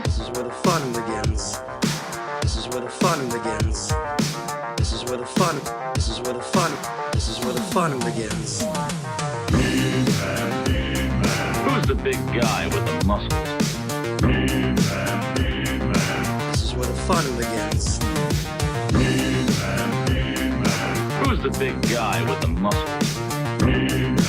This is where the fun begins. This is where the fun begins. This is where the fun. This is where the fun. This is where the fun begins. Who's the big guy with the muscles? This is where the fun begins. Who's the big guy with the muscles?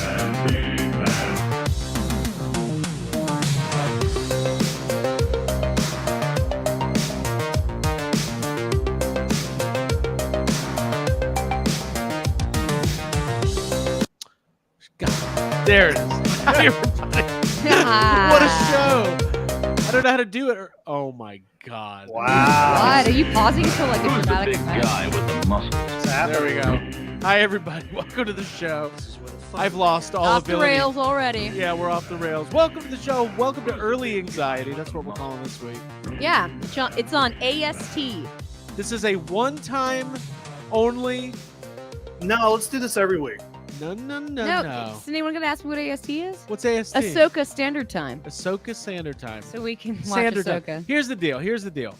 God, there it is. Hi, everybody. What a show. I don't know how to do it. Oh, my God. Wow. What? Are you pausing for like a Who's the dramatic big effect? guy with the muscles? There we go. Hi, everybody. Welcome to the show. I've lost all Off the ability. rails already. Yeah, we're off the rails. Welcome to the show. Welcome to Early Anxiety. That's what we're calling this week. Yeah, it's on AST. This is a one-time only. No, let's do this every week. No. Is anyone gonna ask me what AST is? What's AST? Ahsoka Standard Time. Ahsoka Standard Time. So we can watch Standard Ahsoka. Time. Here's the deal.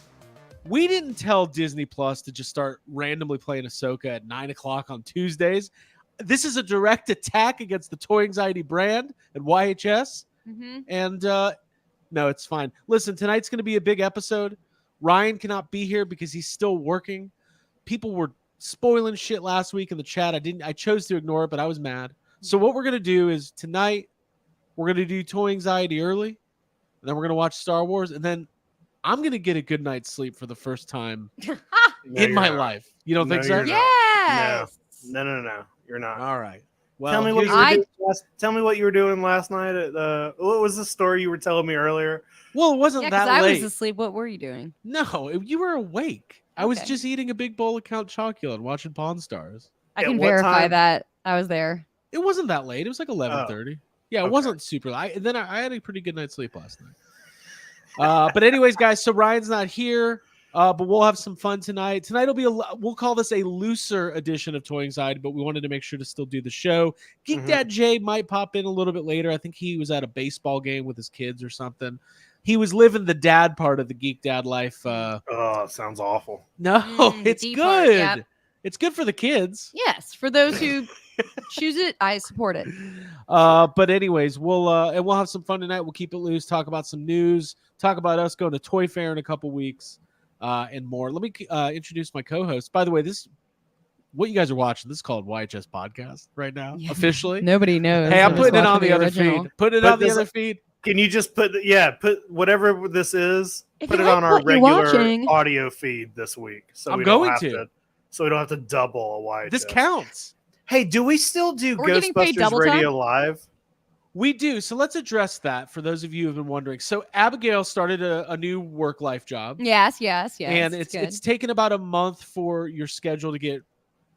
We didn't tell Disney Plus to just start randomly playing Ahsoka at 9 o'clock on Tuesdays. This is a direct attack against the Toy Anxiety brand and YHS. Mm-hmm. And no, it's fine. Listen, tonight's going to be a big episode. Ryan cannot be here because he's still working. People were spoiling shit last week in the chat. I chose to ignore it, but I was mad. So what we're going to do is tonight we're going to do Toy Anxiety early, and then we're going to watch Star Wars, and then I'm going to get a good night's sleep for the first time in my life. You don't think so? you're not. Yes. No. You're not. All right. Well, Tell me what you were doing last night at what was the story you were telling me earlier? Well, it wasn't Yeah, that because I late. was asleep. What were you doing? No, you were awake. I was Okay. just eating a big bowl of Count Chocula and watching Pawn Stars. I At can what verify time? that I was there. It wasn't that late. It was like 11:30. Yeah, it Okay. wasn't super late. Then I had a pretty good night's sleep last night. But anyways, guys, so Ryan's not here, but we'll have some fun tonight. Tonight will be we'll call this a looser edition of Toy Anxiety, but we wanted to make sure to still do the show. Geek Dad Jay might pop in a little bit later. I think he was at a baseball game with his kids or something. He was living the dad part of the Geek Dad life. Oh, soun's awful. No, the it's D good. part, yep. It's good for the kids. Yes, for those who choose it, I support it. But anyways, we'll have some fun tonight. We'll keep it loose, talk about some news, talk about us going to Toy Fair in a couple weeks, and more. Let me introduce my co-host. By the way, what you guys are watching, this is called YHS Podcast right now, Yeah. officially. Nobody knows. Hey, I'm just putting it on watching the other original. feed. Put it But on the does other it- feed. Can you just put whatever this is, If put you it on like our what you're regular watching- audio feed this week? So I'm we don't going have to. So we don't have to double a YHS. This counts. Hey, do we still do We're getting paid Ghostbusters double Radio time? Live? We do. So let's address that for those of you who have been wondering. So Abigail started a new work-life job. Yes. And it's it's taken about a month for your schedule to get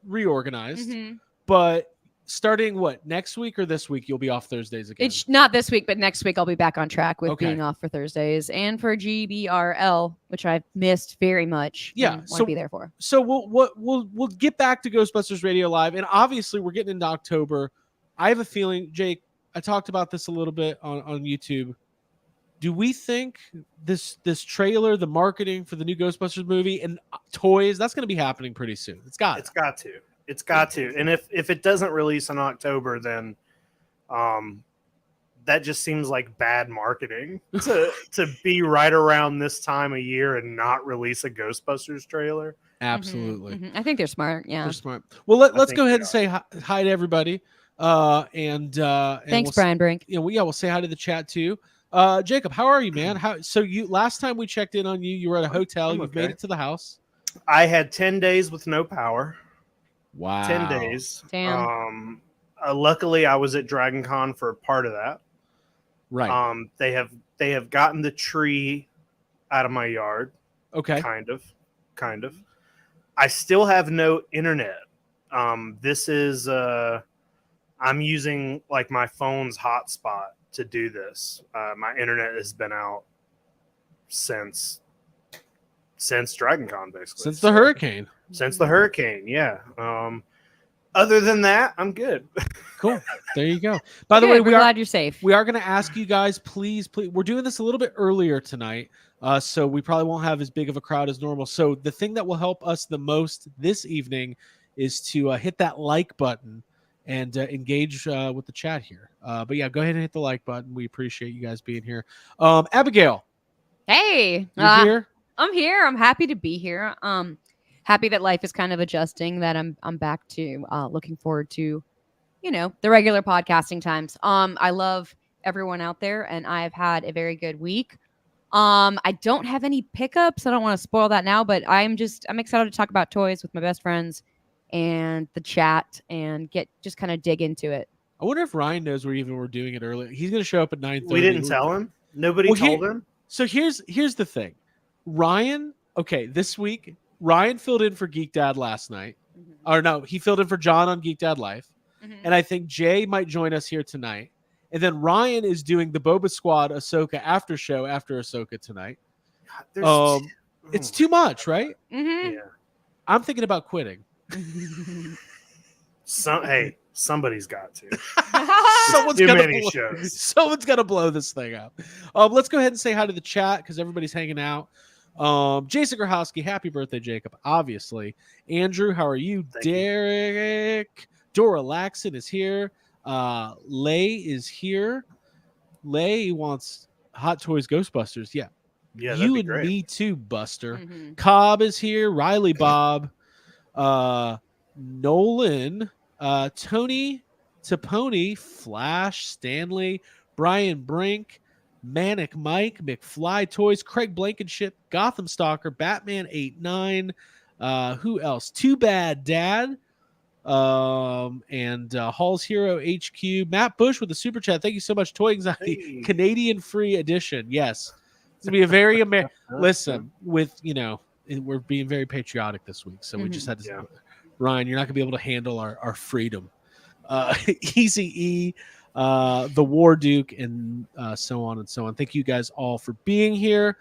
reorganized. Mhm. But starting next week or this week, you'll be off Thursdays again. It's not this week, but next week I'll be back on track with Okay. being off for Thursdays and for GBRL, which I've missed very much. Yeah, and want so- to be there for. So we'll get back to Ghostbusters Radio Live, and obviously we're getting into October. I have a feeling, Jake. I talked about this a little bit on YouTube. Do we think this trailer, the marketing for the new Ghostbusters movie, and toys, that's going to be happening pretty soon? It's got it. It's got to. And if it doesn't release in October, then that just seems like bad marketing to be right around this time of year and not release a Ghostbusters trailer. Absolutely. Mhm. I think they're smart. Yeah. They're smart. Well, let's think go they ahead and say hi to everybody. And Thanks, we'll, Brian Brink. We'll say hi to the chat too. Jacob, how are you, man? So you last time we checked in on you, you were at a hotel. I'm You've okay. made it to the house. I had 10 days with no power. Wow. 10 days. Damn. Luckily, I was at Dragon Con for part of that. Right. They have gotten the tree out of my yard. Okay. Kind of. I still have no internet. This is I'm using like my phone's hotspot to do this. My internet has been out since Dragon Con, basically. Since the hurricane. Since the hurricane, yeah. Other than that, I'm good. Cool. There you go. By the Good, way, we're glad you're safe. we are going to ask you guys, please. We're doing this a little bit earlier tonight, so we probably won't have as big of a crowd as normal. So the thing that will help us the most this evening is to hit that like button and engage with the chat here. But yeah, go ahead and hit the like button. We appreciate you guys being here. Abigail, Hey, you're here. I'm here. I'm happy to be here. Happy that life is kind of adjusting. That I'm back to looking forward to, the regular podcasting times. I love everyone out there, and I've had a very good week. I don't have any pickups. I don't want to spoil that now, but I'm excited to talk about toys with my best friends and the chat and just kind of dig into it. I wonder if Ryan knows we're doing it early. He's going to show up at 9:30. We didn't tell him. Nobody told him. So here's the thing. Ryan, okay, this week, Ryan filled in for Geek Dad last night. Mm-hmm. Or no, he filled in for John on Geek Dad Live. Mm-hmm. And I think Jay might join us here tonight. And then Ryan is doing the Boba Squad Ahsoka after show after Ahsoka tonight. It's too much, right? Mm-hmm. Yeah. I'm thinking about quitting. Somebody's got to. Someone's Too gonna many blow, shows. Someone's gonna blow this thing up. Let's go ahead and say hi to the chat because everybody's hanging out. Jason Grahowski, happy birthday, Jacob. Obviously, Andrew, how are you? Thank you. Derek, Dora Laxon is here. Lay is here. Lay wants Hot Toys Ghostbusters. Yeah, Yeah, that'd you be and great. me too, Buster. Mm-hmm. Cobb is here. Riley Bob, Nolan, Tony Taponi, Flash, Stanley, Brian Brink, Manic Mike, McFly Toys, Craig Blankenship, Gotham Stalker, Batman 89. Who else? Too Bad Dad. And Hall's Hero HQ. Matt Bush with the super chat. Thank you so much. Toy Anxiety Hey. Canadian free edition. Yes, it's gonna be a very listen. With we're being very patriotic this week, so we just had to. Yeah. Ryan, you're not gonna be able to handle our freedom. Easy E, the War Duke, and so on and so on. Thank you guys all for being here.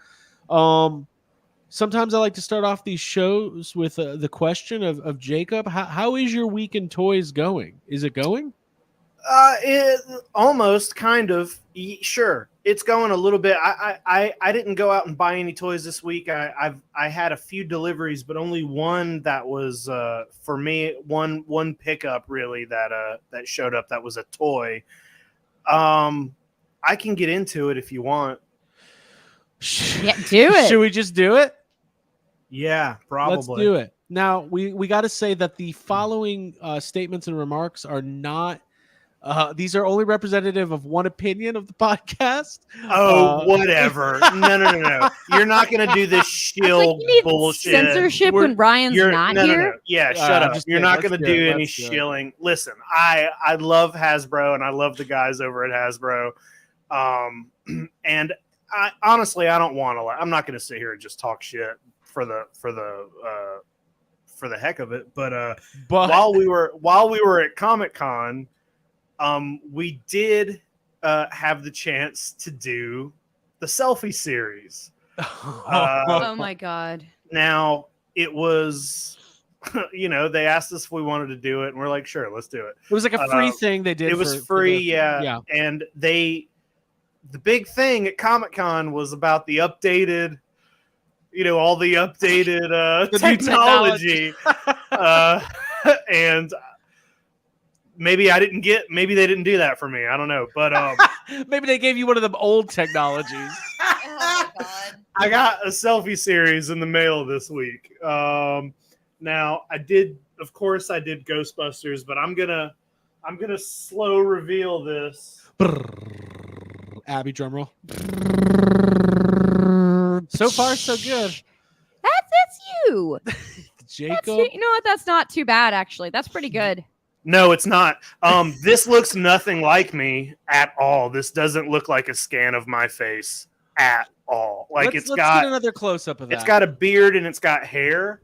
Sometimes I like to start off these shows with the question of Jacob. How is your week in toys going? Is it going? Almost, kind of. Sure, it's going a little bit. I didn't go out and buy any toys this week. I had a few deliveries, but only one that was for me. One pickup really that showed up. That was a toy. I can get into it if you want. Yeah, do it. Should we just do it? Yeah, probably. Let's do it. Now, we got to say that the following statements and remarks are not, these are only representative of one opinion of the podcast. Whatever. No. You're not going to do this shield you need bullshit. censorship when Ryan's not here. No. Yeah, shut up. You're not going to do any Let's do it. shilling. Listen, I love Hasbro and I love the guys over at Hasbro. And I honestly, I don't want to. I'm not going to sit here and just talk shit for the heck of it. But while we were at Comic-Con, we did have the chance to do the Selfie series. Oh my god! Now it was, they asked us if we wanted to do it, and we're like, sure, let's do it. It was like a free thing they did. It was free, yeah. And the big thing at Comic-Con was about the updated, all the updated technology. And maybe they didn't do that for me. I don't know. But maybe they gave you one of them old technologies. Oh my god! I got a Selfie series in the mail this week. Now I did Ghostbusters, but I'm gonna slow reveal this. Abby, drumroll. So far, so good. That's you. Jacob. You know what? That's not too bad, actually. That's pretty good. No, it's not. This looks nothing like me at all. This doesn't look like a scan of my face at all. Like let's got get another close up of that. It's got a beard and it's got hair,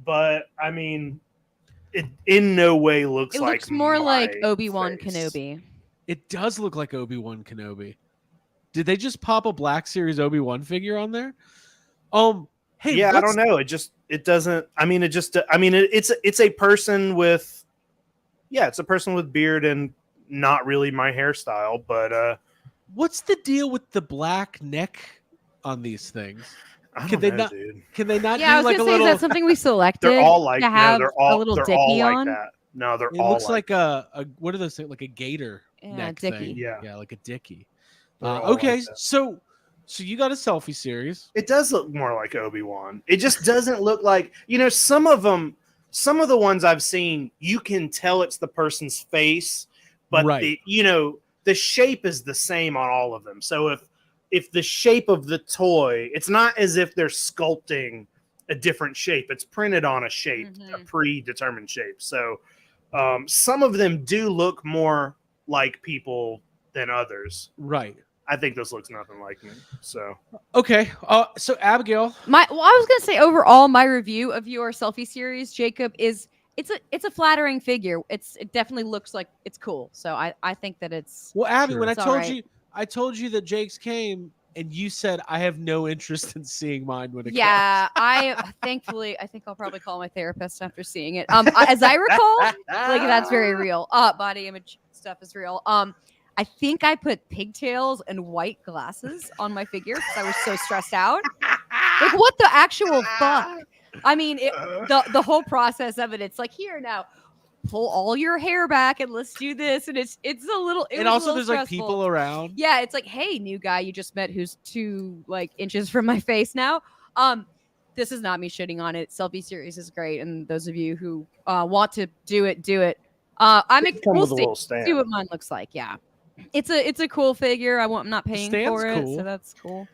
but I mean, it in no way looks It like. looks more my like Obi-Wan face. Kenobi. It does look like Obi-Wan Kenobi. Did they just pop a Black Series Obi-Wan figure on there? Hey, Yeah, I don't know. It doesn't. I mean, it's a person with Yeah, it's a person with beard and not really my hairstyle, but What's the deal with the black neck on these things? I Can don't they know, not? dude. Can they not Yeah, I do was like a gonna say, little? is that something we selected? They're all like to have they're all a little they're dicky all like on. that. No, they're It all looks like a what are those things? Like a gator Yeah, neck dicky. thing. Yeah. Yeah, like a dicky. They're all Okay, like that. so you got a selfie series. It does look more like Obi-Wan. It just doesn't look like, some of the ones I've seen, you can tell it's the person's face, but Right. the shape is the same on all of them. So if the shape of the toy, it's not as if they're sculpting a different shape. It's printed on a shape, a predetermined shape. So some of them do look more like people than others. Right. I think this looks nothing like me. So Okay. So Abigail. I was gonna say overall, my review of your selfie series, Jacob, is it's a flattering figure. It definitely looks like it's cool. So I think that it's Well, Abby, Sure. when It's all right. I told you that Jake's came, and you said I have no interest in seeing mine when it yeah. I think I'll probably call my therapist after seeing it. As I recall, like that's very real. Body image stuff is real. I think I put pigtails and white glasses on my figure because I was so stressed out. Like, what the actual fuck? I mean, the whole process of it. It's like, here now, pull all your hair back and let's do this. And it's a little. and also there's like people around. Yeah, it's like, hey, new guy you just met who's 2 inches from my face now. This is not me shitting on it. Selfie series is great, and those of you who want to do it, do it. We'll with a little stand. see what mine looks like. Yeah, it's a cool figure. I'm not paying for it, cool. so that's cool.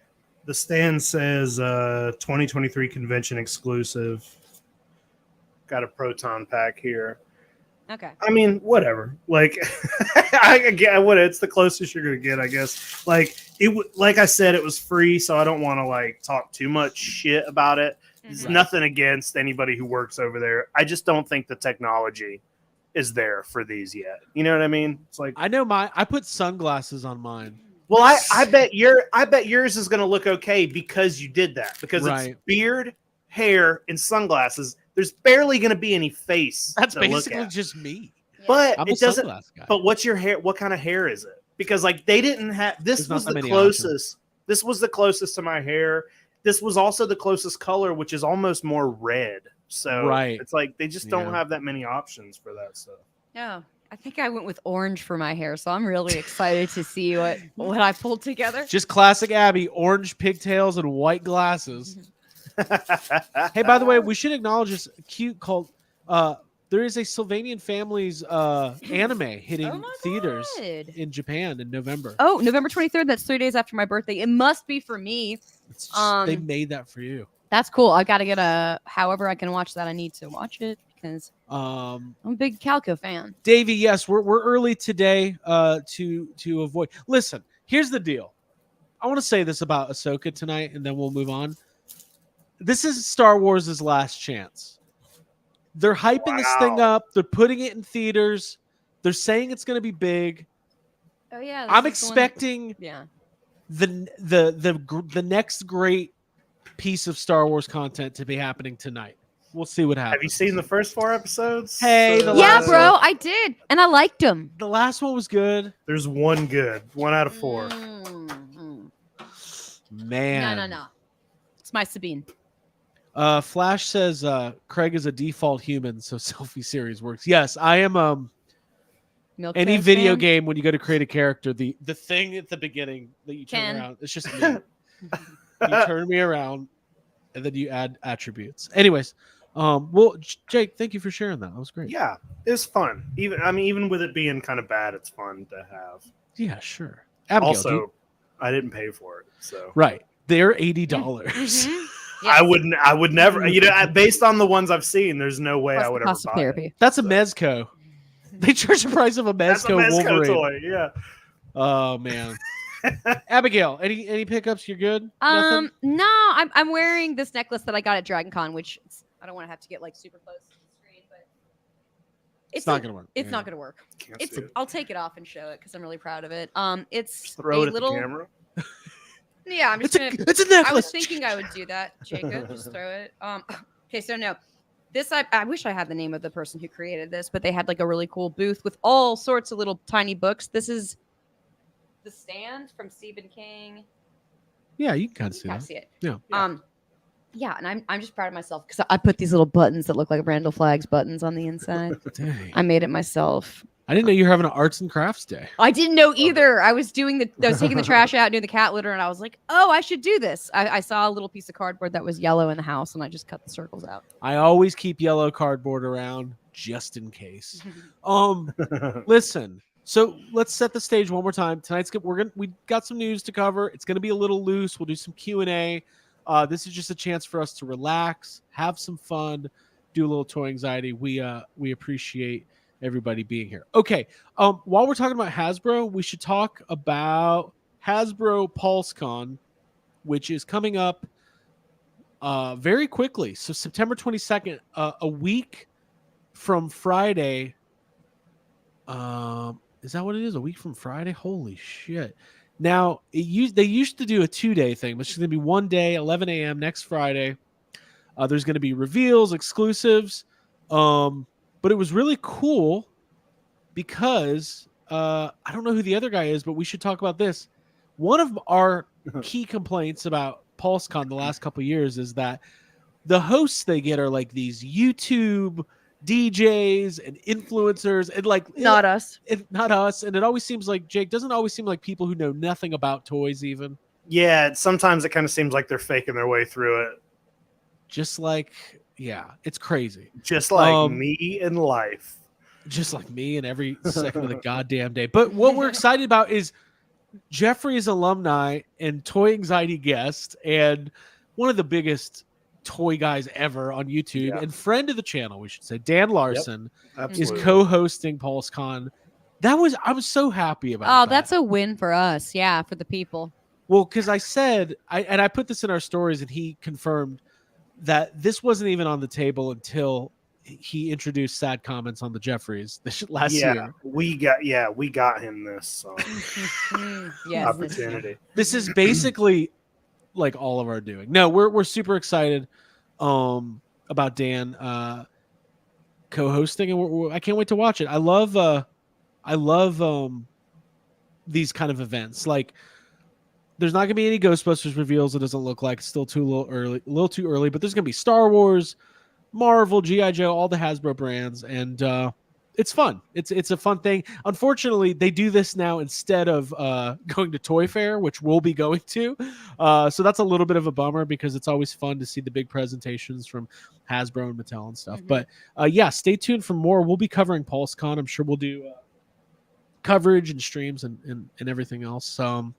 The stand says 2023 convention exclusive. Got a proton pack here. Okay. I mean, whatever. Like, I get what it's the closest you're gonna get, I guess. Like like I said, it was free, so I don't want to talk too much shit about it. It's Mhm. nothing against anybody who works over there. I just don't think the technology is there for these yet. You know what I mean? It's like, I know I put sunglasses on mine. well, I bet yours is gonna look okay because you did that. Because Right. it's beard, hair, and sunglasses. There's barely gonna be any face. That's to look basically at. just me. But I'm it a doesn't. sunglass guy. But what's your hair? What kind of hair is it? Because they didn't have. This There's not was that the many closest. This was the closest to my hair. This was also the closest color, which is almost more red. So Right. it's like they just don't Yeah. have that many options for that stuff. Yeah. I think I went with orange for my hair, so I'm really excited to see what I pulled together. Just classic Abby, orange pigtails and white glasses. Hey, by the way, we should acknowledge this cute cult. There is a Sylvanian Families anime hitting Oh my theaters God. in Japan in November. Oh, November 23rd. That's 3 days after my birthday. It must be for me. It's just, they um, made that for you. That's cool. I got to get however I can watch that. I need to watch it because Um, I'm a big Calco fan. Davey, yes, we're early today to avoid. Listen, here's the deal. I want to say this about Ahsoka tonight, and then we'll move on. This is Star Wars' last chance. They're hyping this thing up. They're putting it in theaters. They're saying it's going to be big. Oh yeah, I'm expecting Yeah. the next great piece of Star Wars content to be happening tonight. We'll see what happens. Have you seen the first 4 episodes? Hey, the Yeah, last- bro, I did, and I liked them. The last one was good. There's one good. 1 out of 4. Man. No. It's my Sabine. Flash says Craig is a default human, so selfie series works. Yes, I am. Milk Any Toast video fan? game when you go to create a character, the thing at the beginning that you turn Ken. around, it's just me. You turn me around, and then you add attributes. Anyways, well, Jake, thank you for sharing that. That was great. Yeah, it's fun. Even with it being kind of bad, it's fun to have. Yeah, sure. Abigail, Also, I didn't pay for it, so right, they're $80. Mhm. I Yes. I would never. Based on the ones I've seen, there's no way Plus I the would ever cost of buy it. therapy. That's a Mezco. They charge the price of a That's a Mezco Mezco Wolverine. toy. Yeah. Oh man. Abigail, any pickups? You're good. Nothing? No, I'm wearing this necklace that I got at Dragon Con, which I don't want to have to get super close to the screen, but It's not gonna work. It's Yeah. not gonna work. Can't see it. I'll take it off and show it because I'm really proud of it. It's Just throw it a at little. the camera. Yeah, I'm just It's gonna. a necklace. I was thinking I would do that, Jacob. Just throw it. Okay, so no, This I wish I had the name of the person who created this, but they had like a really cool booth with all sorts of little tiny books. This is The Stand from Stephen King. Yeah, you can kind of see I that. see it. Yeah. Yeah, and I'm just proud of myself because I put these little buttons that look like Randall Flagg's buttons on the inside. Dang. I made it myself. I didn't know you were having an arts and crafts day. I didn't know either. I was taking the trash out, doing the cat litter, and I was like, oh, I should do this. I saw a little piece of cardboard that was yellow in the house, and I just cut the circles out. I always keep yellow cardboard around just in case. Listen. So let's set the stage one more time. Tonight's good. We got some news to cover. It's gonna be a little loose. We'll do some Q&A. This is just a chance for us to relax, have some fun, do a little toy anxiety. We appreciate everybody being here. Okay. While we're talking about Hasbro, we should talk about Hasbro PulseCon, which is coming up very quickly. So September 22nd, a week from Friday. Is that what it is? A week from Friday? Holy shit. Now, they used to do a 2-day thing, but it's going to be 1 day, 11 a.m. next Friday. There's going to be reveals, exclusives. But it was really cool because I don't know who the other guy is, but we should talk about this. One of our key complaints about PulseCon the last couple of years is that the hosts they get are like these YouTube DJs and influencers, and like Not us. Not us. And it always seems like, Jake, doesn't always seem like people who know nothing about toys even. Yeah, sometimes it kind of seems like they're faking their way through it. Just like, yeah, it's crazy. Just like me in life. Just like me and every second of the goddamn day. But what we're excited about is Jeffrey's alumni and toy anxiety guest and one of the biggest toy guys ever on YouTube and friend of the channel, we should say, Dan Larson, is co-hosting PulseCon. I was so happy about that. Oh, that's a win for us. Yeah, for the people. Well, because I said, I put this in our stories, and he confirmed that this wasn't even on the table until he introduced sad comments on the Jeffries last year. We got him this opportunity. This is basically like all of our doing. No, we're super excited about Dan co-hosting, and I can't wait to watch it. I love these kind of events. Like, there's not going to be any Ghostbusters reveals. It doesn't look like. It's still a little too early. But there's going to be Star Wars, Marvel, G.I. Joe, all the Hasbro brands, and it's fun. It's a fun thing. Unfortunately, they do this now instead of going to Toy Fair, which we'll be going to. So that's a little bit of a bummer because it's always fun to see the big presentations from Hasbro and Mattel and stuff. But stay tuned for more. We'll be covering PulseCon. I'm sure we'll do coverage and streams and everything else. So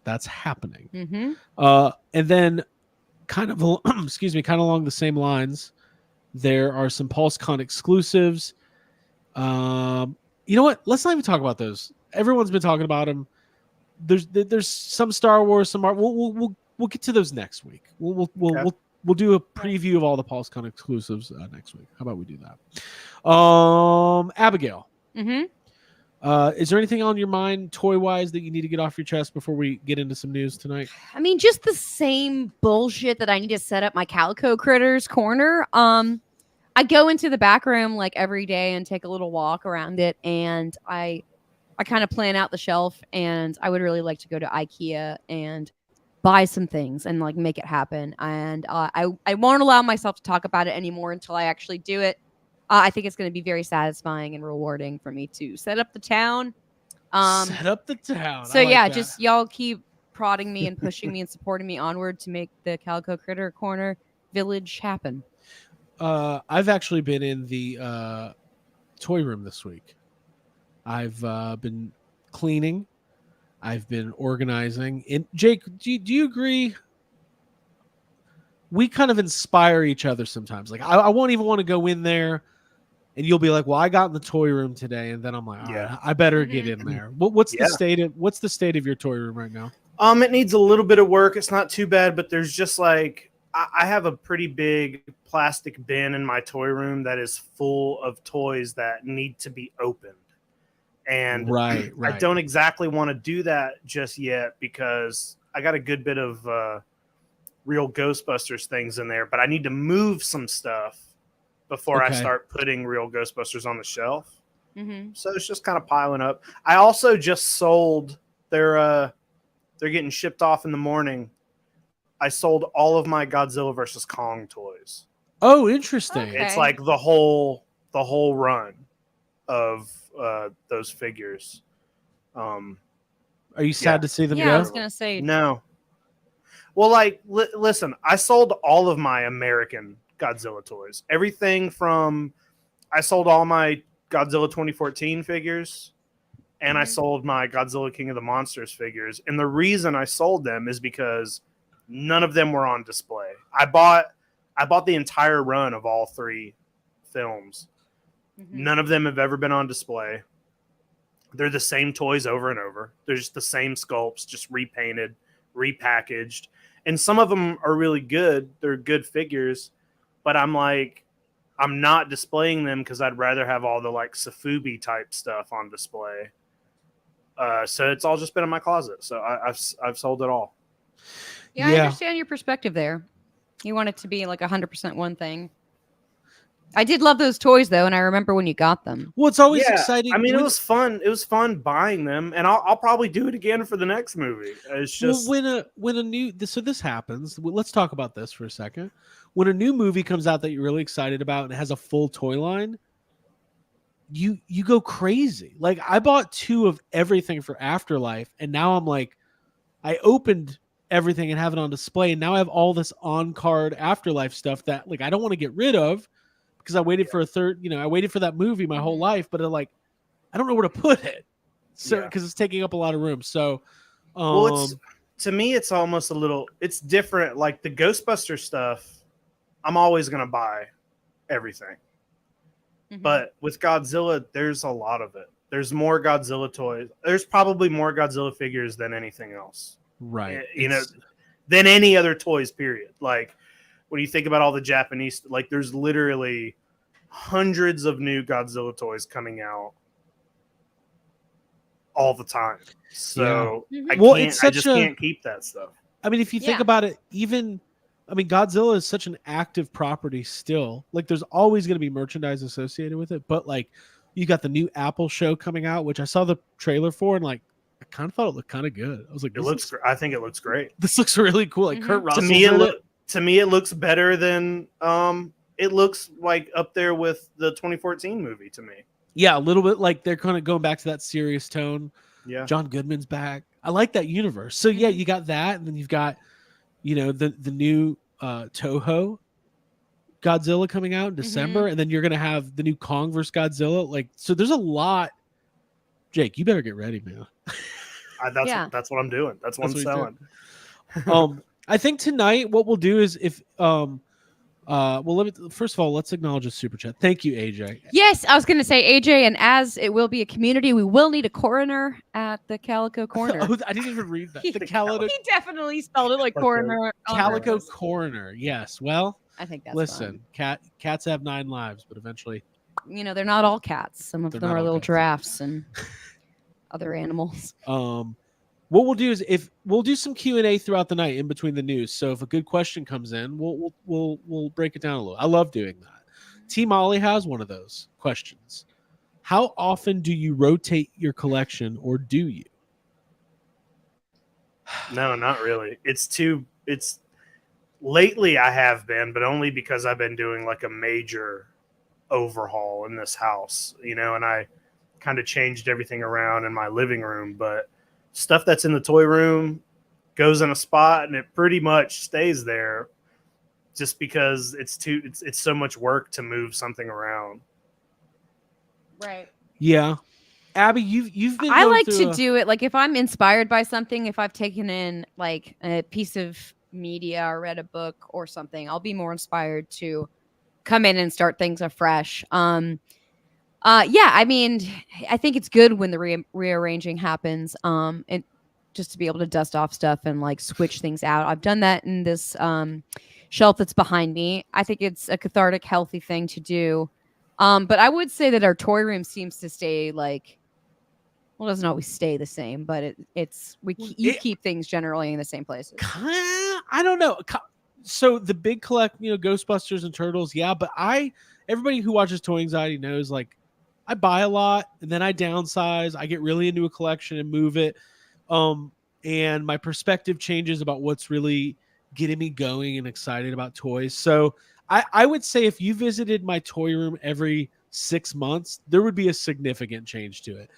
that's happening. And then kind of along the same lines, there are some PulseCon exclusives. You know what? Let's not even talk about those. Everyone's been talking about them. There's some Star Wars, some we'll get to those next week. We'll do a preview of all the PulseCon exclusives next week. How about we do that? Abigail. Is there anything on your mind toy-wise that you need to get off your chest before we get into some news tonight? I mean, just the same bullshit that I need to set up my Calico Critters corner. I go into the back room like every day and take a little walk around it, and I kind of plan out the shelf, and I would really like to go to IKEA and buy some things and like make it happen. And I won't allow myself to talk about it anymore until I actually do it. I think it's going to be very satisfying and rewarding for me to set up the town. Set up the town. So just y'all keep prodding me and pushing me and supporting me onward to make the Calico Critter Corner Village happen. I've actually been in the toy room this week. I've been cleaning. I've been organizing. And Jake, do you agree? We kind of inspire each other sometimes. Like I won't even want to go in there. And you'll be like, "Well, I got in the toy room today," and then I'm like, "All right, I better get in there." What's the state of your toy room right now? It needs a little bit of work. It's not too bad, but there's just like I have a pretty big plastic bin in my toy room that is full of toys that need to be opened, and right. I don't exactly want to do that just yet because I got a good bit of real Ghostbusters things in there, but I need to move some stuff before I Okay. start putting real Ghostbusters on the shelf. Mm-hmm. So it's just kind of piling up. I also just sold they're getting shipped off in the morning. I sold all of my Godzilla versus Kong toys. Oh, interesting. Okay. It's like the whole run of those figures. Are you sad to see them Yeah, I go? was gonna say. No. Well, like, listen, I sold all of my American Godzilla toys. Everything from, I sold all my Godzilla 2014 figures, and I Mhm. sold my Godzilla King of the Monsters figures. And the reason I sold them is because none of them were on display. I bought the entire run of all 3 films. Mhm. None of them have ever been on display. They're the same toys over and over. They're just the same sculpts, just repainted, repackaged. And some of them are really good. They're good figures. But I'm like, I'm not displaying them because I'd rather have all the like Safubi type stuff on display. So it's all just been in my closet. So I've sold it all. Yeah, I Yeah. understand your perspective there. You want it to be like 100% one thing. I did love those toys though, and I remember when you got them. Well, it's always Yeah, exciting. I mean, it when- was fun. It was fun buying them, and I'll probably do it again for the next movie. It's just well, when a new so this happens. Let's talk about this for a second. When a new movie comes out that you're really excited about and it has a full toy line, you go crazy. Like I bought 2 of everything for Afterlife, and now I'm like, I opened everything and have it on display, and now I have all this on card Afterlife stuff that like I don't want to get rid of because I waited for a third. I waited for that movie my whole life, but like I don't know where to put it. So Yeah. because it's taking up a lot of room. So well, to me, it's almost a little. It's different. Like the Ghostbuster stuff, I'm always gonna buy everything. Mhm. But with Godzilla, there's a lot of it. There's more Godzilla toys. There's probably more Godzilla figures than anything else. right, Than any other toys, period. Like when you think about all the Japanese, like there's literally hundreds of new Godzilla toys coming out all the time. So Yeah. I Mhm. Well, can't, it's I such just a- can't keep that stuff. I mean, if you think Yeah. about it, Godzilla is such an active property still. Like, there's always going to be merchandise associated with it. But like, you got the new Apple show coming out, which I saw the trailer for, and like, I kind of thought it looked kind of good. I was like, I think it looks great. this looks really cool. Like Mhm. Kurt Russell's To me, in it. to me, it looks better than it looks like up there with the 2014 movie to me. Yeah, a little bit like they're kind of going back to that serious tone. Yeah. John Goodman's back. I like that universe. So yeah, Mhm. you got that, and then you've got, the new Toho Godzilla coming out in December, and then you're gonna have the new Kong vs. Godzilla. Like, so there's a lot. Jake, you better get ready, man. Yeah. That's what I'm doing. That's what That's I'm what he's selling. I think tonight what we'll do is first of all, let's acknowledge a super chat. Thank you, AJ. Yes, I was going to say AJ, and as it will be a community, we will need a coroner at the Calico Corner. Oh, I didn't even read that. The Calico He definitely spelled it like coroner. on Calico purpose. Coroner. Yes. Well, I think that's listen, cats have 9 lives, but eventually fun. They're not all cats. Some of They're them not are all little cats. giraffes and other animals. what we'll do is if we'll do some Q&A throughout the night in between the news. So if a good question comes in, we'll break it down a little. I love doing that. Team Ollie has one of those questions. How often do you rotate your collection, or do you? No, not really. It's lately I have been, but only because I've been doing like a major overhaul in this house, and I kind of changed everything around in my living room, but stuff that's in the toy room goes in a spot and it pretty much stays there just because it's so much work to move something around. Right. Yeah. Abby, you've been I going like through to do it like if I'm inspired by something, if I've taken in like a piece of media or read a book or something, I'll be more inspired to come in and start things afresh. I mean, I think it's good when the rearranging happens, and just to be able to dust off stuff and like switch things out. I've done that in this shelf that's behind me. I think it's a cathartic, healthy thing to do. But I would say that our toy room seems to stay like, well, it doesn't always stay the same, but you keep things generally in the same places. I don't know. so the big collect, Ghostbusters and Turtles, yeah. But everybody who watches Toy Anxiety knows, like, I buy a lot and then I downsize. I get really into a collection and move it, and my perspective changes about what's really getting me going and excited about toys. So I would say if you visited my toy room every 6 months, there would be a significant change to it.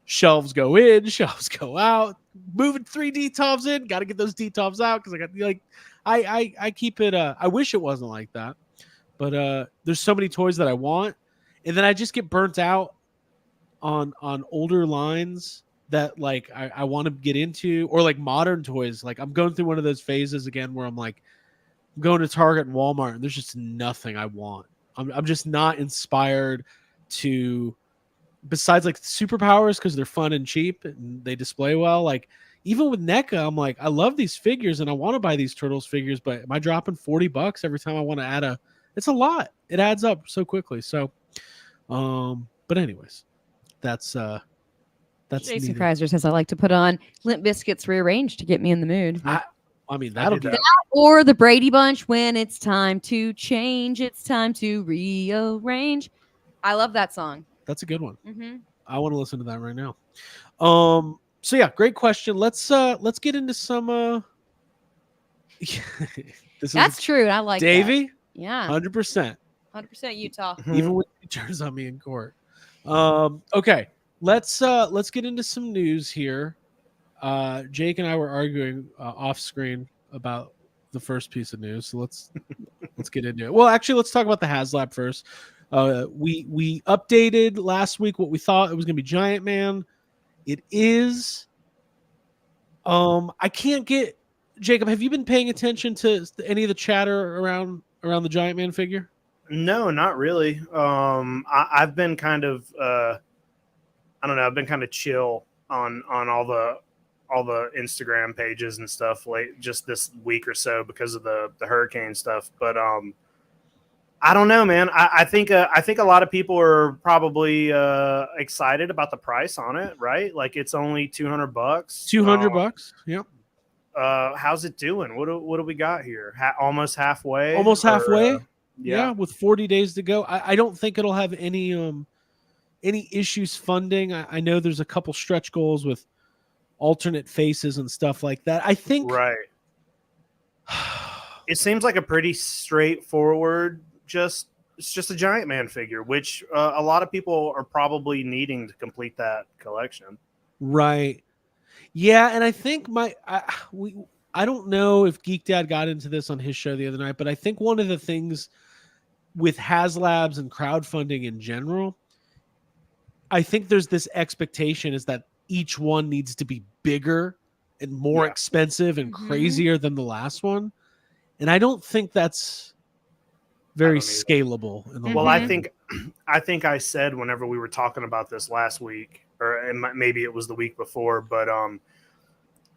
Shelves go in, shelves go out. Moving 3 DTOFs in, got to get those DTOFs out because I got I keep it. I wish it wasn't like that, but there's so many toys that I want, and then I just get burnt out on older lines that like I want to get into, or like modern toys. Like I'm going through one of those phases again where I'm like, I'm going to Target and Walmart and there's just nothing I want. I'm just not inspired to, besides like superpowers because they're fun and cheap and they display well. Like even with NECA, I'm like, I love these figures and I want to buy these Turtles figures, but am I dropping $40 every time I want to add it's a lot. It adds up so quickly. So, but anyways, that's Jason needed. Kreiser says I like to put on Limp Bizkit's Rearranged to get me in the mood. I mean, that'll do get that. Or the Brady Bunch, when it's time to change, it's time to rearrange. I love that song. That's a good one. Mm-hmm. I want to listen to that right now. So yeah, great question. Let's get into some That's true. I like Davey. that. Yeah. 100%. 100% Utah. Even when he turns on me in court. Okay. Let's get into some news here. Jake and I were arguing off screen about the first piece of news. So let's get into it. Well, actually, let's talk about the HasLab first. We updated last week what we thought it was going to be Giant Man. It is. I can't get Jacob. Have you been paying attention to any of the chatter around the Giant Man figure? No, not really. I've been kind of I don't know. I've been kind of chill on all the Instagram pages and stuff just this week or so because of the hurricane stuff. But I don't know, man. I think a lot of people are probably excited about the price on it, right? Like it's only $200. $200. Yep. How's it doing? What do we got here? Almost halfway. Almost halfway. Yeah, with 40 days to go. I don't think it'll have any issues funding. I know there's a couple stretch goals with alternate faces and stuff like that. I think right. It seems like a pretty straightforward. It's just a Giant Man figure, which a lot of people are probably needing to complete that collection. Right. Yeah, and I think I don't know if Geek Dad got into this on his show the other night, but I think one of the things with HasLabs and crowdfunding in general, I think there's this expectation is that each one needs to be bigger and more expensive and crazier than the last one. And I don't think that's very scalable in the Well, long run. I think I said whenever we were talking about this last week, or maybe it was the week before, but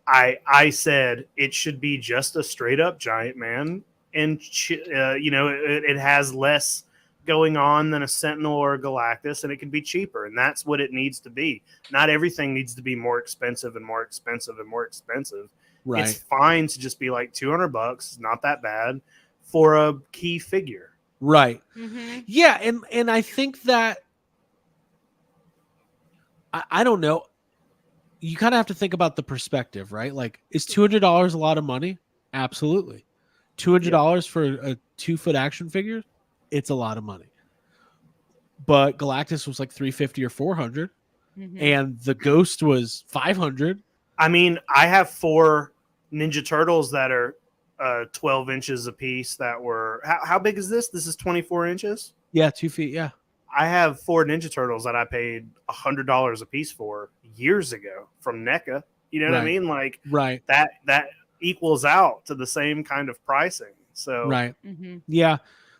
I said it should be just a straight up Giant Man, and it has less going on than a Sentinel or a Galactus, and it can be cheaper, and that's what it needs to be. Not everything needs to be more expensive and more expensive and more expensive. Right. It's fine to just be like $200, not that bad for a key figure. Right. Mm-hmm. Yeah, and I think that I don't know. You kind of have to think about the perspective, right? Like, is $200 a lot of money? Absolutely. $200 for a 2-foot action figure? It's a lot of money. But Galactus was like $350 or $400, and the Ghost was $500. I mean, I have 4 Ninja Turtles that are 12 inches a piece. That were how big is this? This is 24 inches. Yeah, 2 feet. Yeah. I have 4 Ninja Turtles that I paid $100 a piece for years ago from NECA. You know what I mean? Like that equals out to the same kind of pricing. So yeah.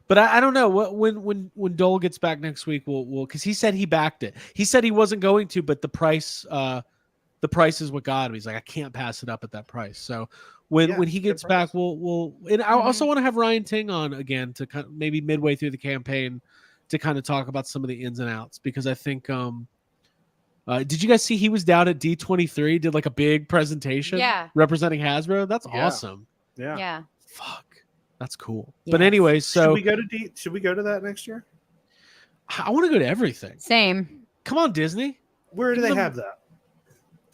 But I don't know when Dole gets back next week, we'll because he said he backed it. He said he wasn't going to, but the price is what got him. He's like, I can't pass it up at that price. So when he gets back, we'll and I also want to have Ryan Ting on again to kind of maybe midway through the campaign to kind of talk about some of the ins and outs, because I think did you guys see he was down at D23, did like a big presentation representing Hasbro? That's awesome. Yeah. Fuck. That's cool. But Yes. anyway, Should so we go to Should we go to that next year? I want to go to everything. Same. Come on, Disney. Where do Give they them- have that?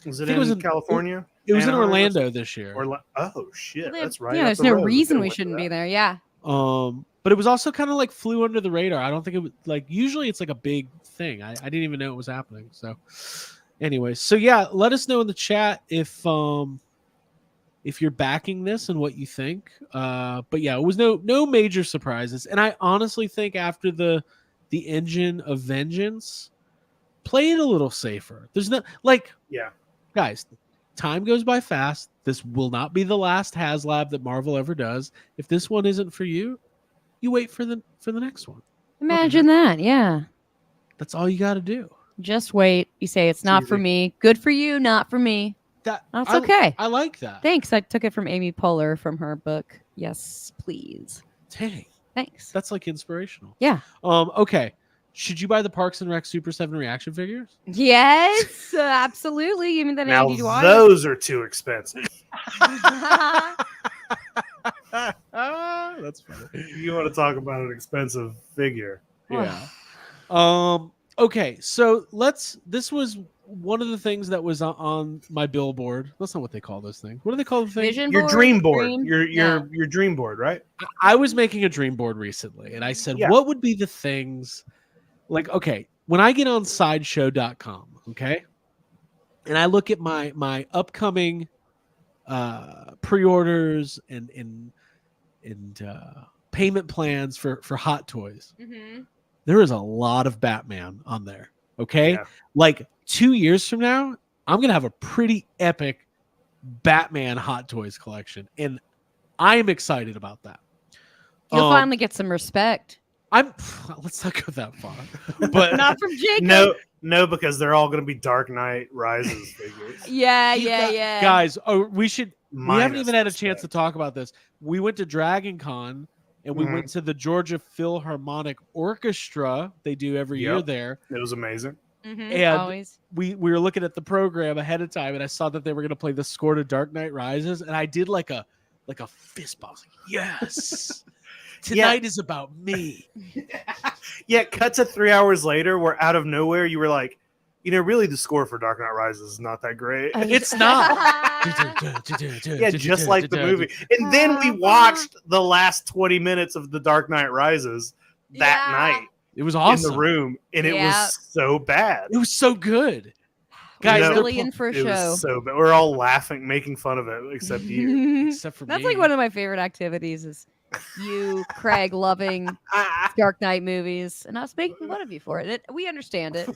Was it think it was in in- California? It was in Anaheim or Orlando something? this year. Oh shit, that's right. Yeah, up there's the no road. reason Could've we went to shouldn't that. be there. Yeah. But it was also kind of like flew under the radar. I don't think it was like usually it's like a big thing. I didn't even know it was happening. So, anyways, so yeah, let us know in the chat if you're backing this and what you think. But yeah, it was no major surprises. And I honestly think after the engine of vengeance, play it a little safer. There's no like, Yeah. guys, time goes by fast. This will not be the last HasLab that Marvel ever does. If this one isn't for you, you wait for the next one. Imagine that. Yeah. That's all you got to do. Just wait. You say it's not for easy. me. Good for you, not for me. That's okay. I like that. Thanks. I took it from Amy Poehler from her book. Yes, please. Dang, Thanks. that's like inspirational. Yeah. Okay. Should you buy the Parks and Rec Super 7 reaction figures? Yes, absolutely. Give me that Now Andy Dwyer. those are too expensive. That's funny. You want to talk about an expensive figure? Yeah. Okay, so this was one of the things that was on my billboard. That's not what they call those things. What do they call the thing? Vision Your board? dream board. Dream? Your Yeah. your dream board, right? I was making a dream board recently, and I said, Yeah. what would be the things like, okay, when I get on sideshow.com, okay, and I look at my upcoming pre-orders and payment plans for Hot Toys, Mhm. there is a lot of Batman on there. Okay. Yeah. Like 2 years from now, I'm going to have a pretty epic Batman Hot Toys collection. And I'm excited about that. You'll finally get some respect. Let's not go that far, but Not from Jacob. No, because they're all going to be Dark Knight Rises figures. Yeah, you yeah, got- yeah. guys, we haven't Minus even had a chance to respect. talk about this. We went to Dragon Con and we Mhm. went to the Georgia Philharmonic Orchestra. They do every year Yep. there. It was amazing. Mhm, And always. we were looking at the program ahead of time, and I saw that they were going to play the score to Dark Knight Rises, and I did like a fist bump. I was like, yes, tonight is about me. Yeah, cut to 3 hours later, where out of nowhere you were like, really the score for Dark Knight Rises is not that great. It's not. Yeah, just like the movie. And then we watched the last 20 minutes of the Dark Knight Rises that Yeah. night It was awesome. in the room, and it Yeah. was so bad. It was so good, guys. No. they're really pl- in for a It show. was so bad. We're all laughing, making fun of it, except you. except for That's me. like one of my favorite activities is you, Craig, loving Dark Knight movies, and us making fun of you for it. We understand it.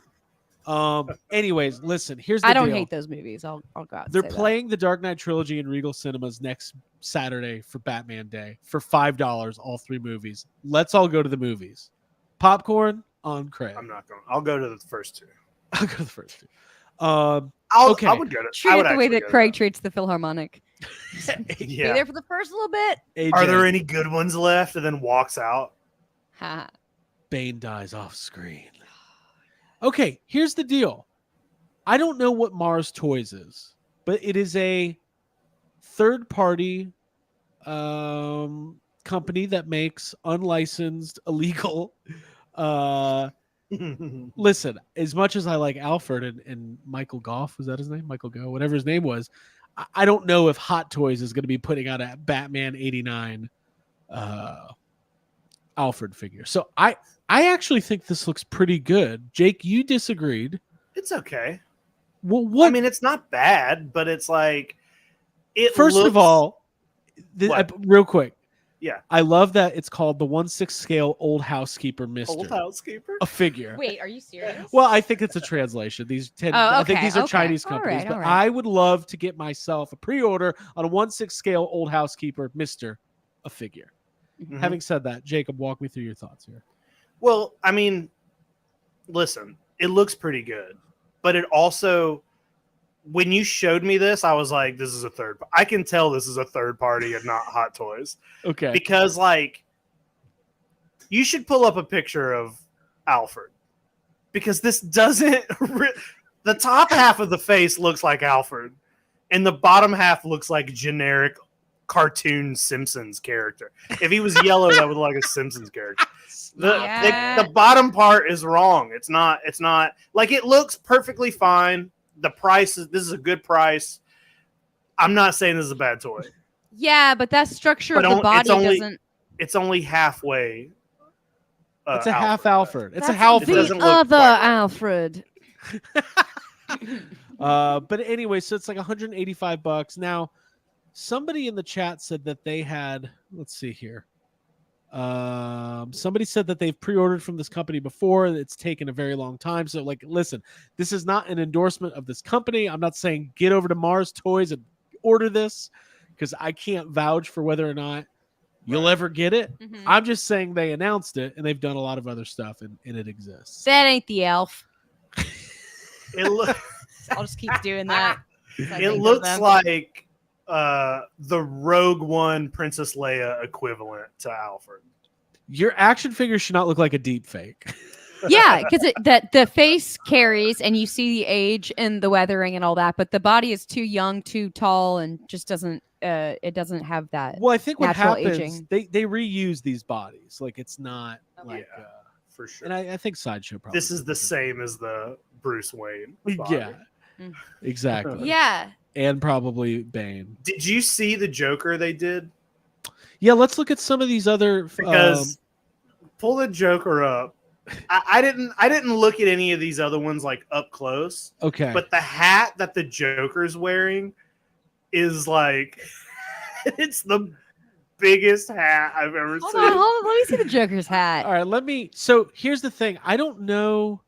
Anyways, listen. Here's the I don't deal. hate those movies. I'll go out and They're say that. playing the Dark Knight trilogy in Regal Cinemas next Saturday for Batman Day for $5, all three movies. Let's all go to the movies. Popcorn on Craig. I'm not going. I'll go to the first two. I'll go to the first two. I would go to. Treat I it would the way actually that go to Craig treats the Philharmonic. Be Yeah. there for the first little bit. AJ, Are there any good ones left? And then walks out. Ha. Bane dies off screen. Okay, here's the deal. I don't know what Mars Toys is, but it is a third-party company that makes unlicensed, illegal. Listen, as much as I like Alfred and Michael Goff, was that his name? Michael Go, whatever his name was. I don't know if Hot Toys is going to be putting out a Batman '89 Alfred figure. So I actually think this looks pretty good. Jake, you disagreed. It's okay. Well, what? I mean, it's not bad, but it's like First of all, What? real quick. Yeah. I love that it's called the 1/6 scale Old Housekeeper Mister. Old housekeeper. A figure. Wait, are you serious? Well, I think it's a translation. I think these are okay. Chinese All companies, right, but all right. I would love to get myself a pre-order on a 1/6 scale Old Housekeeper Mister, a figure. Mhm. Having said that, Jacob, walk me through your thoughts here. Well, I mean, listen, it looks pretty good, but it also, when you showed me this, I was like, this is a third. I can tell this is a third party and not Hot Toys Okay. because, like, you should pull up a picture of Alfred because this doesn't. The top half of the face looks like Alfred, and the bottom half looks like generic cartoon Simpsons character. If he was yellow, that would look like a Simpsons character. The bottom part is wrong. It's not like it looks perfectly fine. The price is this is a good price. I'm not saying this is a bad toy. Yeah, but that structure of the body doesn't. It's only halfway. It's a half Alfred. It's a That's Halfred. the other Alfred. But anyway, so it's like $185. Now, somebody in the chat said that they had. Let's see here. Somebody said that they've pre-ordered from this company before. It's taken a very long time. So, like, listen, this is not an endorsement of this company. I'm not saying get over to Mars Toys and order this because I can't vouch for whether or not you'll ever get it. Mhm. I'm just saying they announced it and they've done a lot of other stuff and it exists. That ain't the elf. It I'll just keep doing that. It looks like the Rogue One Princess Leia equivalent to Alfred. Your action figure should not look like a deep fake. Yeah, because the face carries and you see the age and the weathering and all that, but the body is too young, too tall, and just doesn't it doesn't have that. Well, I think what natural happens, aging. they reuse these bodies. Like it's not like For sure. and I think Sideshow probably. This is the same as the Bruce Wayne body. Yeah. Exactly. Yeah. And probably Bane. Did you see the Joker they did? Yeah, let's look at some of these other Because pull the Joker up. I didn't look at any of these other ones like up close. okay. But the hat that the Joker's wearing is like it's the biggest hat I've ever Hold seen. on, let me see the Joker's hat. All right, so here's the thing. I don't know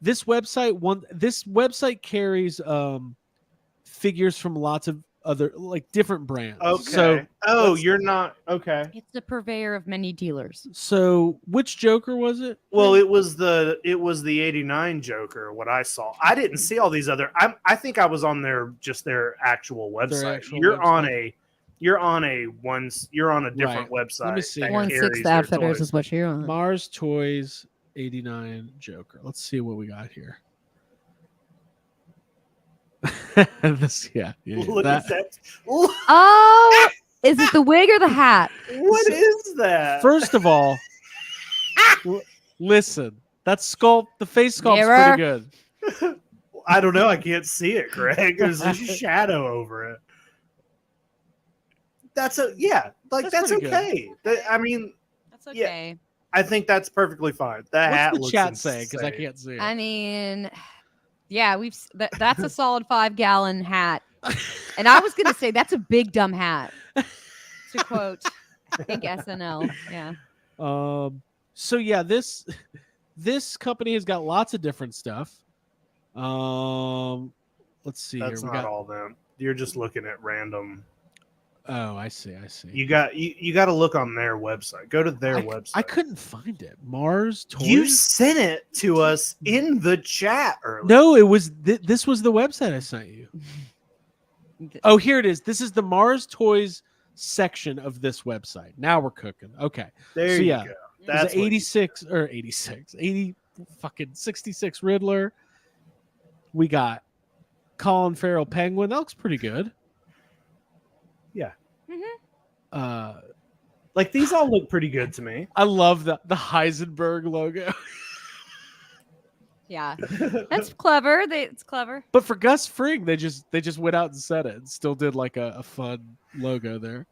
this website carries figures from lots of other like different brands. Okay. So you're not okay. It's the purveyor of many dealers. so which Joker was it? Well, it was the '89 Joker. What I saw, I didn't see all these other. I think I was on their actual website. actual You're website. you're on a different website. Let me see. that 1/6 carries their Outfitters toys. is what you're on. Mars Toys 89 Joker. Let's see what we got here. Look at that. Oh, is it the wig or the hat? What is that? First of all, listen, that sculpt, the face sculpt's Mirror. pretty good. I don't know. I can't see it, Greg. There's a shadow over it. That's That's pretty okay. I mean, That's okay. I think that's perfectly fine. That hat What's the looks chat saying? Because I insane. can't see it. I mean, yeah, that's a solid 5-gallon hat. And I was gonna say that's a big dumb hat. To quote, I think SNL. Yeah. So yeah, this company has got lots of different stuff. Let's see That's here. not all them. You're just looking at random. Oh, I see. You got to look on their website. Go to their website. I couldn't find it. Mars Toys. You sent it to us in the chat earlier. No, it was this was the website I sent you. Oh, here it is. This is the Mars Toys section of this website. Now we're cooking. Okay. There So, you yeah, go. There's That's an what- 80 fucking 66 Riddler. We got Colin Farrell Penguin. That looks pretty good. Yeah. Mm-hmm. Like these all look pretty good to me. I love the Heisenberg logo. Yeah. That's clever. It's clever. But for Gus Fring, they just went out and said it and still did like a fun logo there.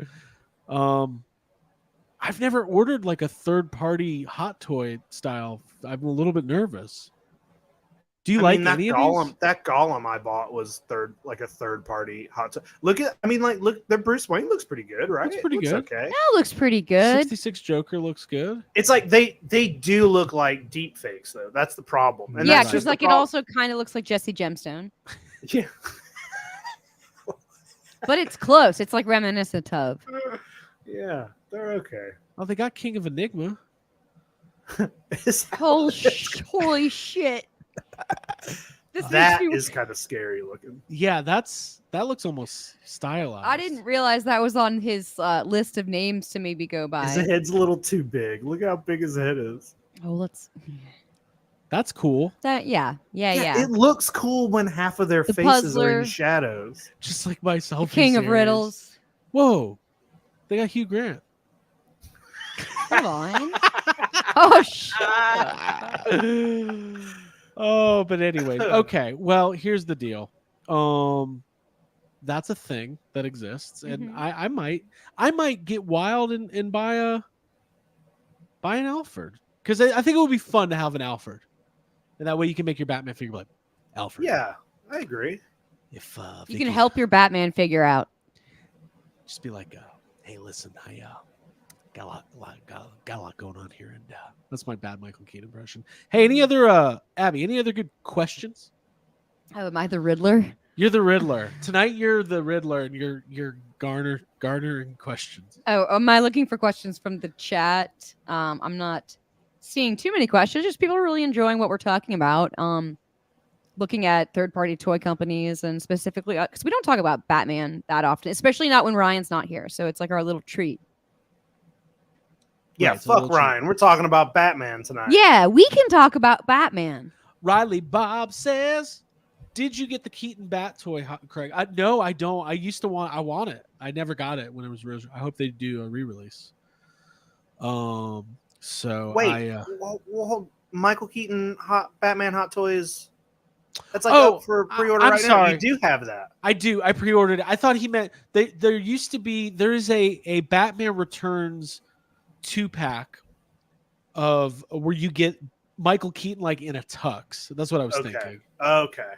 I've never ordered like a third-party hot toy style. I'm a little bit nervous. Do you like that any of Gollum? these? That Gollum I bought was a third party hot toy. Look, the Bruce Wayne looks pretty good, right? Looks pretty Looks good. Okay. That looks pretty good. 66 Joker looks good. It's like they do look like deep fakes though. That's the problem. And Yeah, that's because just the like it problem. also kind of looks like Jesse Gemstone, Yeah. but it's close. It's like reminiscent of. Yeah, they're okay. Oh, they got King of Enigma. Holy shit! This That makes me- is kind of scary looking. Yeah, that looks almost stylized. I didn't realize that was on his list of names to maybe go by. His head's a little too big. Look how big his head is. Oh, let's. That's cool. Yeah. It looks cool when half of their The faces are puzzler. in shadows. Just like my The selfie. King of series. Riddles. Whoa, they got Hugh Grant. Hold on. Oh Oh, but anyway, okay. Well, here's the deal. That's a thing that exists, and Mhm. I might get wild and buy an Alfred, because I think it would be fun to have an Alfred, and that way you can make your Batman figure like Alfred. Yeah, I agree. If You Vicky, can help your Batman figure out. just be like, hey, listen, I got a lot going on here, and that's my bad Michael Keaton impression. Hey, any other Abby? Any other good questions? Oh, am I the Riddler? You're the Riddler tonight. You're the Riddler, and you're garnering questions. Oh, am I looking for questions from the chat? I'm not seeing too many questions. Just people are really enjoying what we're talking about. Looking at third-party toy companies, and specifically because we don't talk about Batman that often, especially not when Ryan's not here. So it's like our little treat. Yeah, Right, so fuck we'll Ryan. We're talking about Batman tonight. Yeah, we can talk about Batman. Riley Bob says, "Did you get the Keaton Bat toy, Craig?" No, I don't. I used to want. I want it. I never got it when it was. I hope they do a re-release. So Wait, I, well, Michael Keaton Batman Hot Toys. That's like Oh, up for pre-order I'm right sorry. now. You do have that. I do. I pre-ordered it. I thought he meant there used to be. There is a Batman Returns 2-pack of where you get Michael Keaton like in a tux. That's what I was thinking. Okay.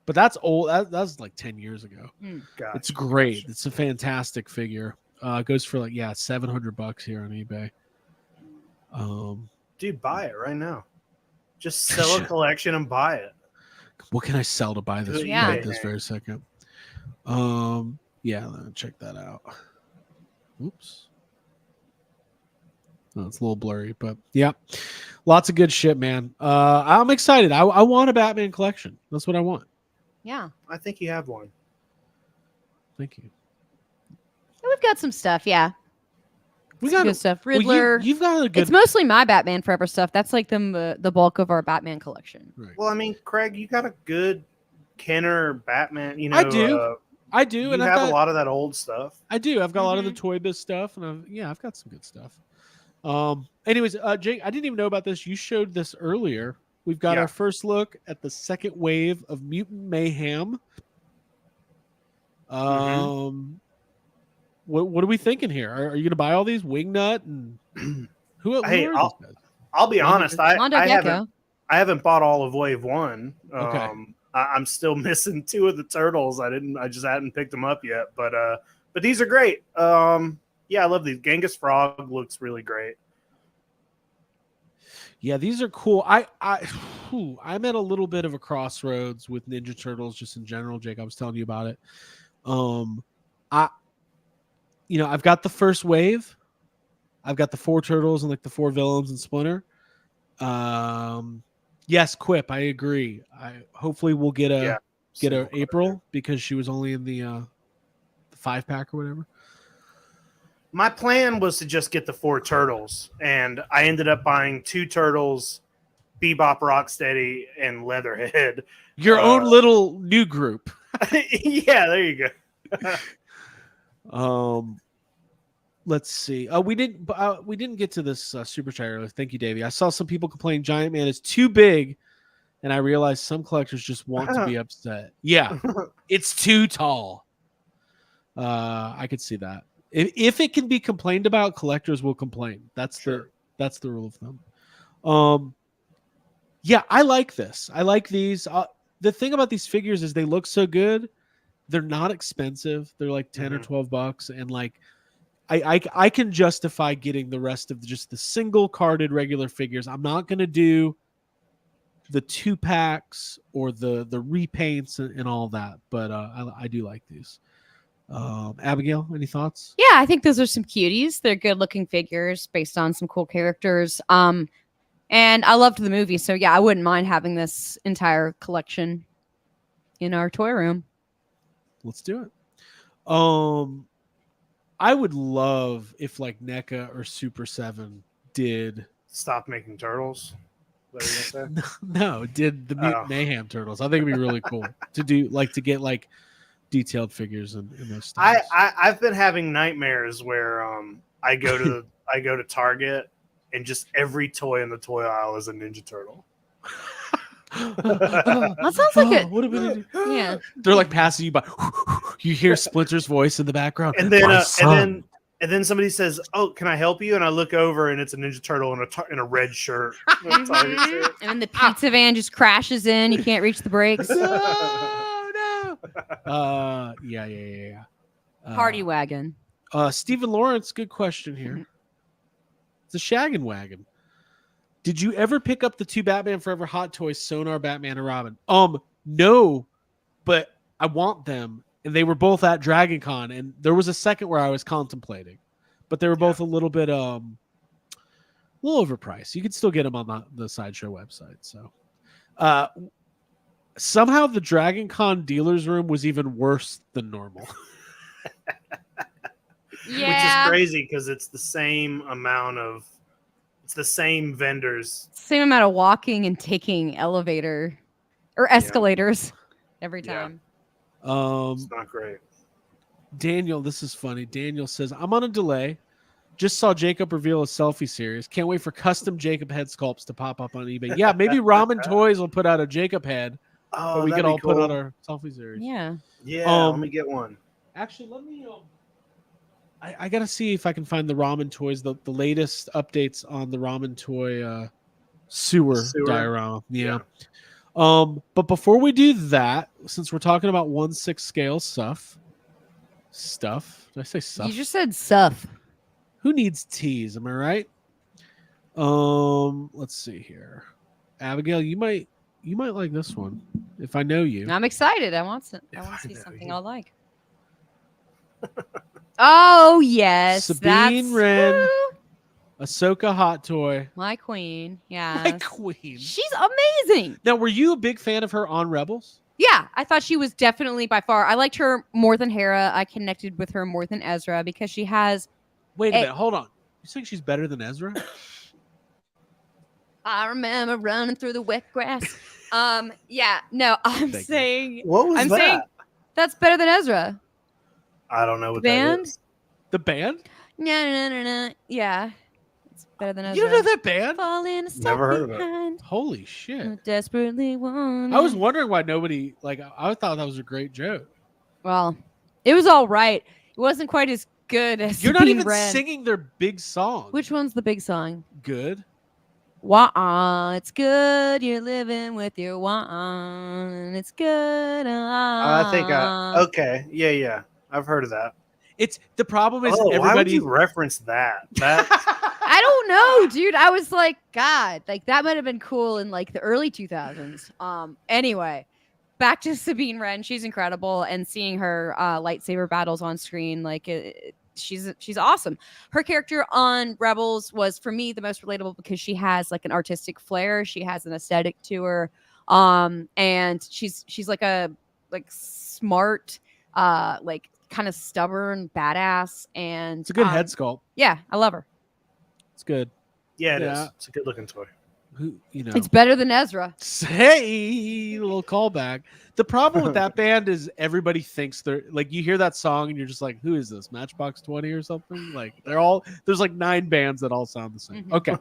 But that's old. That was like 10 years ago. Gotcha. It's great. It's a fantastic figure. It goes for like $700 here on eBay. Dude, buy it right now. Just sell a collection and buy it. What can I sell to buy this Yeah. right this very second? Yeah, let me check that out. Oops. Oh, it's a little blurry, but yeah, lots of good shit, man. I'm excited. I want a Batman collection. That's what I want. Yeah. I think you have one. Thank you. We've got some stuff, yeah. We Some got good stuff. well, Riddler. you've got a good. It's mostly my Batman Forever stuff. That's like the bulk of our Batman collection. Right. Well, I mean, Craig, you got a good Kenner Batman. You know, I do. I do, You and have I've a lot of that old stuff. I do. I've got a lot of the Mhm. Toy Biz stuff, and I've got some good stuff. Anyways, Jake, I didn't even know about this. You showed this earlier. We've got Yeah. our first look at the second wave of Mutant Mayhem. What are we thinking here? Are you going to buy all these? Wingnut and who Hey, are these guys? I'll be honest. Mondo I Gecko. haven't bought all of Wave 1. Okay. I'm still missing 2 of the turtles. I just hadn't picked them up yet. But these are great. Yeah, I love these. Genghis Frog looks really great. Yeah, these are cool. I'm at a little bit of a crossroads with Ninja Turtles just in general. Jake, I was telling you about it. I've got the first wave. I've got the 4 turtles and like the 4 villains and Splinter. Yes, Quip. I agree. Hopefully we'll get a April because she was only in the 5-pack or whatever. My plan was to just get the 4 turtles, and I ended up buying 2 turtles, Bebop, Rocksteady, and Leatherhead. Your own little new group. Yeah, there you go. Let's see. We didn't get to this super chat earlier. Thank you, Davey. I saw some people complaining Giant Man is too big, and I realized some collectors just want to be upset. Yeah, it's too tall. I could see that. If it can be complained about, collectors will complain. That's the rule of thumb. Yeah, I like this. I like these. The thing about these figures is they look so good. They're not expensive. They're like $10 or $12, and like I can justify getting the rest of just the single carded regular figures. I'm not going to do the 2-packs or the repaints and all that, but I do like these. Abigail, any thoughts? Yeah, I think those are some cuties. They're good looking figures based on some cool characters. And I loved the movie, so yeah, I wouldn't mind having this entire collection in our toy room. Let's do it. I would love if like NECA or Super 7 did stop making turtles. What are you no, did the Mutant Mayhem turtles. I think it'd be really cool to do, like to get like detailed figures and those stuff. I've been having nightmares where I go to Target and just every toy in the toy aisle is a Ninja Turtle. That sounds like it. What are we gonna do? Yeah. They're like passing you by. You hear Splinter's voice in the background, And then "My son." and then somebody says, "Oh, can I help you?" And I look over and it's a Ninja Turtle in a red shirt. And then the pizza van just crashes in. You can't reach the brakes. Oh no! Yeah. Party wagon. Stephen Lawrence, good question here. It's a shaggin' wagon. Did you ever pick up the 2 Batman Forever Hot Toys, Sonar, Batman, and Robin? No, but I want them, and they were both at Dragon Con, and there was a second where I was contemplating, but they were both a little bit little overpriced. You could still get them on the Sideshow website. So, somehow the Dragon Con dealer's room was even worse than normal. Yeah. Which is crazy because it's the same vendors. Same amount of walking and taking elevator or escalators every time. It's not great. Daniel, this is funny. Daniel says, I'm on a delay. Just saw Jacob reveal a selfie series. Can't wait for custom Jacob head sculpts to pop up on eBay. Yeah, maybe Ramen Toys will put out a Jacob head. Oh, but we that'd could be all cool. put out our selfie series. Yeah. Yeah, let me get one. Actually, let me. I gotta see if I can find the Ramen Toys, the latest updates on the Ramen Toy sewer diorama. Yeah. But before we do that, since we're talking about 1/6 scale stuff. Did I say stuff? You just said stuff. Who needs teas? Am I right? Let's see here. Abigail, you might like this one if I know you. I'm excited. I want to see something I like. Oh yes, Sabine that's Wren. woo, Ahsoka hot toy. my queen. Yeah, My queen. she's amazing. Now, were you a big fan of her on Rebels? Yeah, I thought she was definitely by far. I liked her more than Hera. I connected with her more than Ezra because she has. Wait a minute, hold on. You think she's better than Ezra? I remember running through the wet grass. Yeah, no, I'm Thank saying. What was I'm that? saying that's better than Ezra. I don't know what Band? that is. The band? No. Yeah, it's better than Ezra. You don't know that band? Falling Never heard of it. behind. Holy shit. Desperately want. I was wondering why nobody, I thought that was a great joke. Well, it was all right. It wasn't quite as good as You're not Sabine even Wren. singing their big song. Which one's the big song? Good. Wah, it's good. You're living with your wah, and it's good. I think okay. Yeah. I've heard of that. It's the problem is Why would everybody. you reference that? I don't know, dude. I was like, God, like that might have been cool in like the early 2000s. Anyway, back to Sabine Wren. She's incredible, and seeing her lightsaber battles on screen, like she's awesome. Her character on Rebels was for me the most relatable because she has like an artistic flair. She has an aesthetic to her, and she's like a smart, like kind of stubborn badass, and It's a good head sculpt. Yeah, I love her. It's good. Yeah, it Yeah. is. It's a good looking toy. Who It's better than Ezra. Hey, little callback. The problem with that band is everybody thinks they're like, you hear that song and you're just like, who is this? Matchbox 20 or something? Like there's like 9 bands that all sound the same. Okay.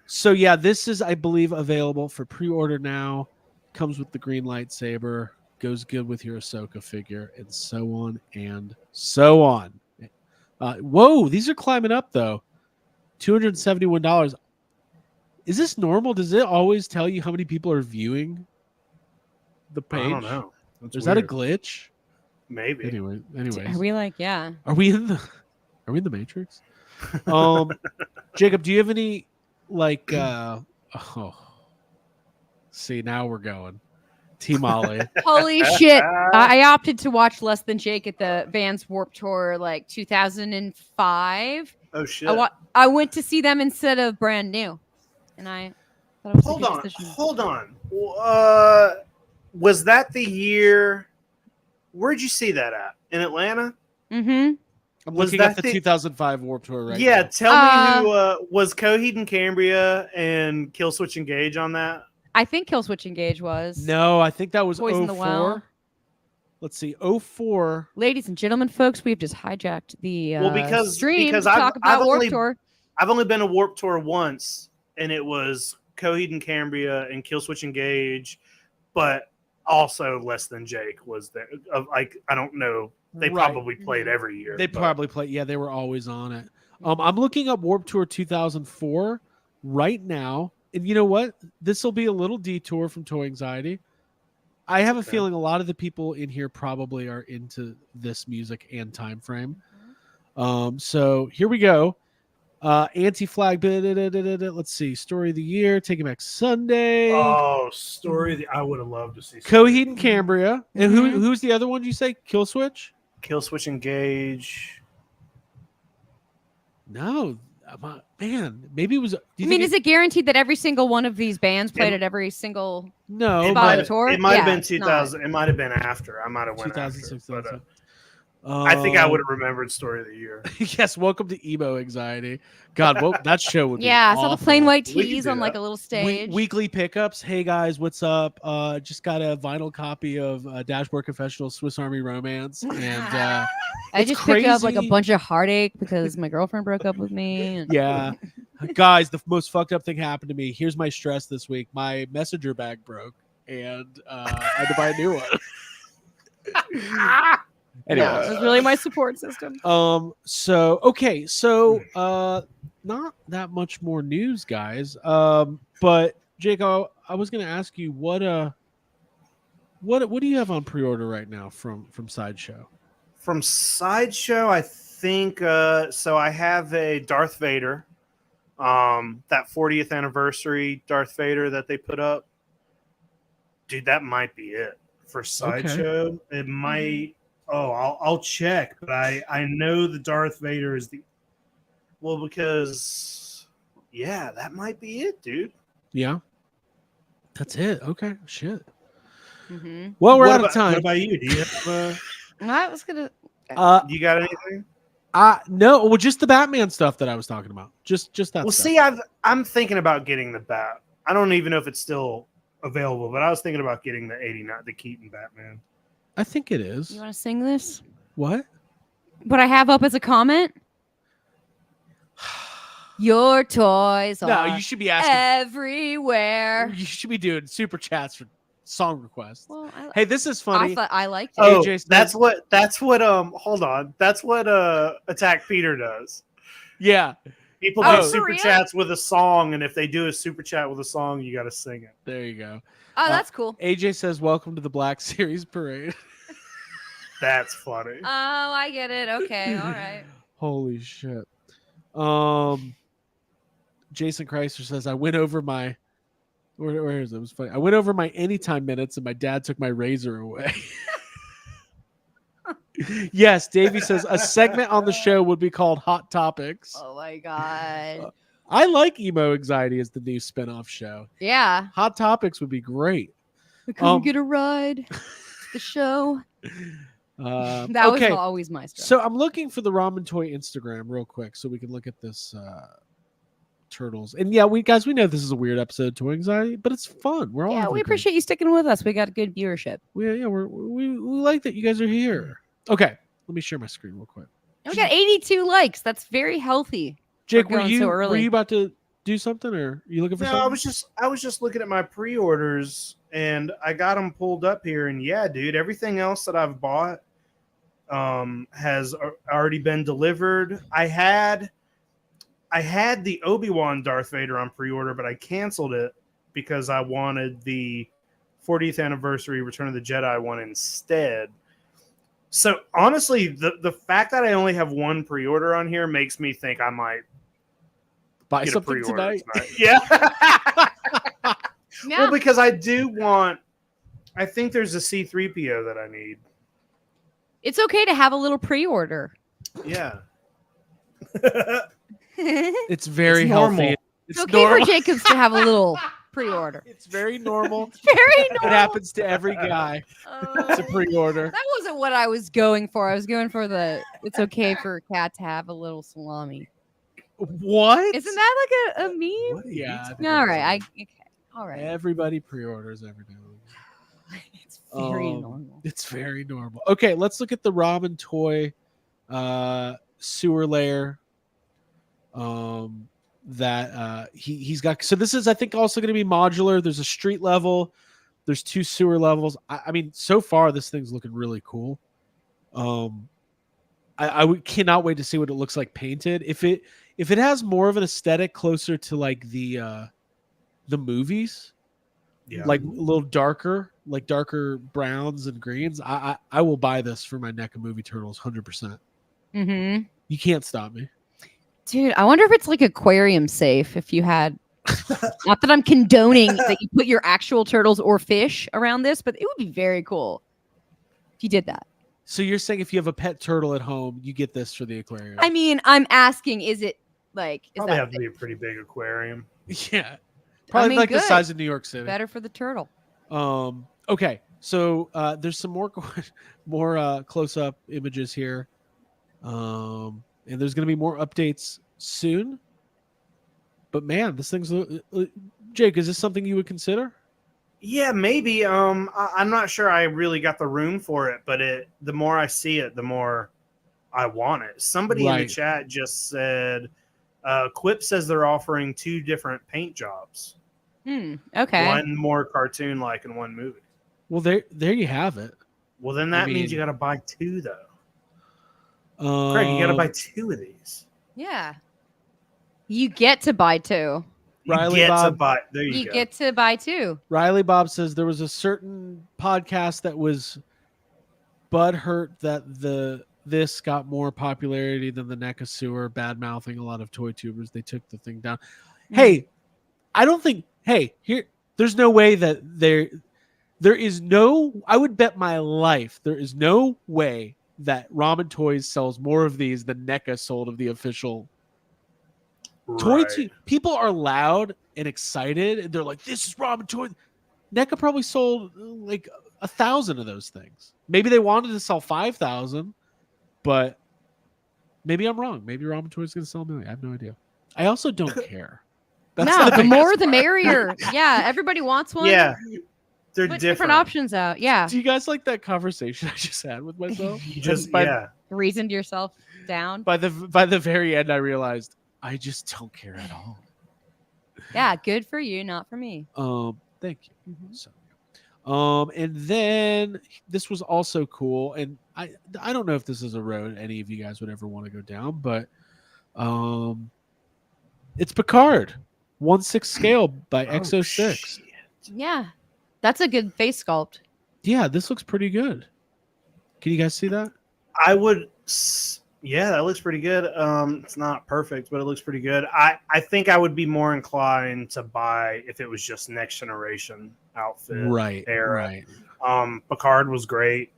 So yeah, this is, I believe, available for pre-order now. Comes with the green lightsaber, goes good with your Ahsoka figure, and so on and so on. Whoa, these are climbing up though. $271. Is this normal? Does it always tell you how many people are viewing the page? I don't know. That's Is that a weird. glitch? Maybe. Anyways. Are we like, yeah? Are we in the Matrix? Jacob, do you have any see, now we're going. Team Ollie. Holy shit. I opted to watch less than Jake at the Vans Warped Tour like 2005. Oh shit. I went to see them instead of Brand New. And I thought it was Hold a good on. decision. Hold on. Was that the year? Where'd you see that at? In Atlanta? Mm-hmm. I'm Was looking at that the the- 2005 Warped Tour right Yeah, now. tell me who was Coheed and Cambria and Killswitch Engage on that? I think Killswitch Engage was. No, I think that was Poison the 04. Well. let's see, 04. Ladies and gentlemen, folks, we've just hijacked the stream because to talk about Warped Tour. I've only been to Warped Tour once, and it was Coheed and Cambria and Killswitch Engage, but also Less Than Jake was there. Like, I don't know. They Right. probably played every year. They probably play. Yeah, they were always on it. I'm looking up Warped Tour 2004 right now, and you know what? This will be a little detour from Toy Anxiety. I have a feeling a lot of the people in here probably are into this music and time frame. So here we go. Anti-Flag. Let's see. Story of the Year. Taking Back Sunday. Oh, I would have loved to see Coheed and Cambria. And who's the other one you say? Killswitch? Killswitch Engage. No, man, maybe it was. Is it guaranteed that every single one of these bands played at every single no? spot on the tour? It might have been it's not. 2000. It might have been after. I might have went after. 2006. But, I think I would have remembered Story of the Year. Yes, welcome to Emo Anxiety. God, that show would be Yeah, so the awful. plain white We could tees do on like that. a little stage. Weekly pickups. Hey guys, what's up? Just got a vinyl copy of Dashboard Confessional Swiss Army Romance, and I it's just picked up like a crazy. bunch of heartache because my girlfriend broke up with me. And yeah, guys, the most fucked up thing happened to me. Here's my stress this week. My messenger bag broke, and I had to buy a new one. Anyway, it was really my support system. So not that much more news, guys. But Jake, I was gonna ask you what do you have on pre-order right now from Sideshow? From Sideshow, I think so. I have a Darth Vader, that 40th anniversary Darth Vader that they put up. Dude, that might be it for Sideshow. It might. Oh, I'll check, but I know the Darth Vader is because that might be it, dude. Yeah, that's it. Okay, shit. Mm-hmm. Well, we're What out about, of time. What about you? Do you have, I was gonna. you got anything? No, well, just the Batman stuff that I was talking about. Just that. Well, stuff. see, I'm thinking about getting the Bat. I don't even know if it's still available, but I was thinking about getting the '89, the Keaton Batman. I think it is. You want to sing this? What? What I have up as a comment? Your toys No, are you should be asking. everywhere. You should be doing super chats for song requests. Well, Hey, this is I funny. thought I liked it. Oh, AJ said- that's what hold on. That's what Attack Peter does. Yeah, People Oh, do for super real? chats with a song, and if they do a super chat with a song, you got to sing it. there you go. Oh, that's cool. AJ says, "Welcome to the Black Series Parade." That's funny. Oh, I get it. Okay, all right. Holy shit. Jason Chrysler says, "I went over my where is it? It was funny. I went over my anytime minutes, and my dad took my razor away." Yes, Davey says a segment on the show would be called Hot Topics. Oh my god. I like Emo Anxiety as the new spinoff show. Yeah. Hot Topics would be great. I couldn't get a ride to the show. That okay. was always my stuff. So I'm looking for the Ramen Toy Instagram real quick so we can look at this turtles. And yeah, we know this is a weird episode of Toy Anxiety, but it's fun. We're all yeah, having we a good- appreciate you sticking with us. We got good viewership. we like that you guys are here. Okay, let me share my screen real quick. And we got 82 likes. That's very healthy. Jake, We're were going so you early. about to do something, or are you looking for No, something? I was just looking at my pre-orders, and I got them pulled up here, and yeah, dude, everything else that I've bought has already been delivered. I had the Obi-Wan Darth Vader on pre-order, but I canceled it because I wanted the 40th anniversary Return of the Jedi one instead. So honestly, the fact that I only have one pre-order on here makes me think I might Buy get a something pre-order tonight. Yeah. Yeah. Well, because I think there's a C-3PO that I need. It's okay to have a little pre-order. Yeah. It's very It's healthy. normal. It's It's okay normal. for Jacobs to have a little pre-order. It's very normal. Very It normal. happens to every guy. It's a Oh. pre-order. That wasn't what I was going for. I was going for it's okay for a cat to have a little salami. What? Isn't that like a meme? Yeah. I think All it right. is. Okay. All right. Everybody pre-orders every day. It's Very normal. It's very normal. Okay, let's look at the Ramen Toy sewer layer. That he's got. So this is, I think, also going to be modular. There's a street level. There's 2 sewer levels. I mean, so far this thing's looking really cool. I cannot wait to see what it looks like painted. If it has more of an aesthetic closer to like the movies, like a little darker, like darker browns and greens, I will buy this for my NECA movie turtles 100%. Mm-hmm. You can't stop me. Dude, I wonder if it's like aquarium safe if you had. Not that I'm condoning that you put your actual turtles or fish around this, but it would be very cool if you did that. So you're saying if you have a pet turtle at home, you get this for the aquarium? I mean, I'm asking, is it like Probably have to be a pretty big aquarium. Yeah, probably like good. the size of New York City. Better for the turtle. Okay, so there's some more close-up images here, and there's going to be more updates soon. But man, this thing's Jake. Is this something you would consider? Yeah, maybe. I'm not sure I really got the room for it, but the more I see it, the more I want it. Somebody in the chat just said, Quip says they're offering 2 different paint jobs. Okay. One more cartoon-like and one movie. Well, there you have it. Well, then that means you got to buy 2, though. Craig, you got to buy 2 of these. Yeah. You get to buy 2. Riley Bob, there you go. Get to buy 2. Riley Bob says there was a certain podcast that was butthurt that this got more popularity than the NECA sewer, bad mouthing a lot of toy tubers. They took the thing down. Hey, I don't think. Hey, there's no way that there is no. I would bet my life there is no way that Ramen Toys sells more of these than NECA sold of the official. People are loud and excited, and they're like, "This is Ramen Toys." NECA probably sold like 1,000 of those things. Maybe they wanted to sell 5,000, but maybe I'm wrong. Maybe Ramen Toys is going to sell 1 million. I have no idea. I also don't care. The more the merrier. Yeah, everybody wants one. Yeah, they're Put different options out. Yeah. Do you guys like that conversation I just had with myself? Reasoned yourself down. By the very end, I realized I just don't care at all. Yeah, good for you, not for me. Thank you. So, and then this was also cool, and I don't know if this is a road any of you guys would ever want to go down, but it's Picard 1/6 scale by Exo6. Yeah, that's a good face sculpt. Yeah, this looks pretty good. Can you guys see that? I would. Yeah, that looks pretty good. It's not perfect, but it looks pretty good. I think I would be more inclined to buy if it was just next generation outfit era. Right. Picard was great,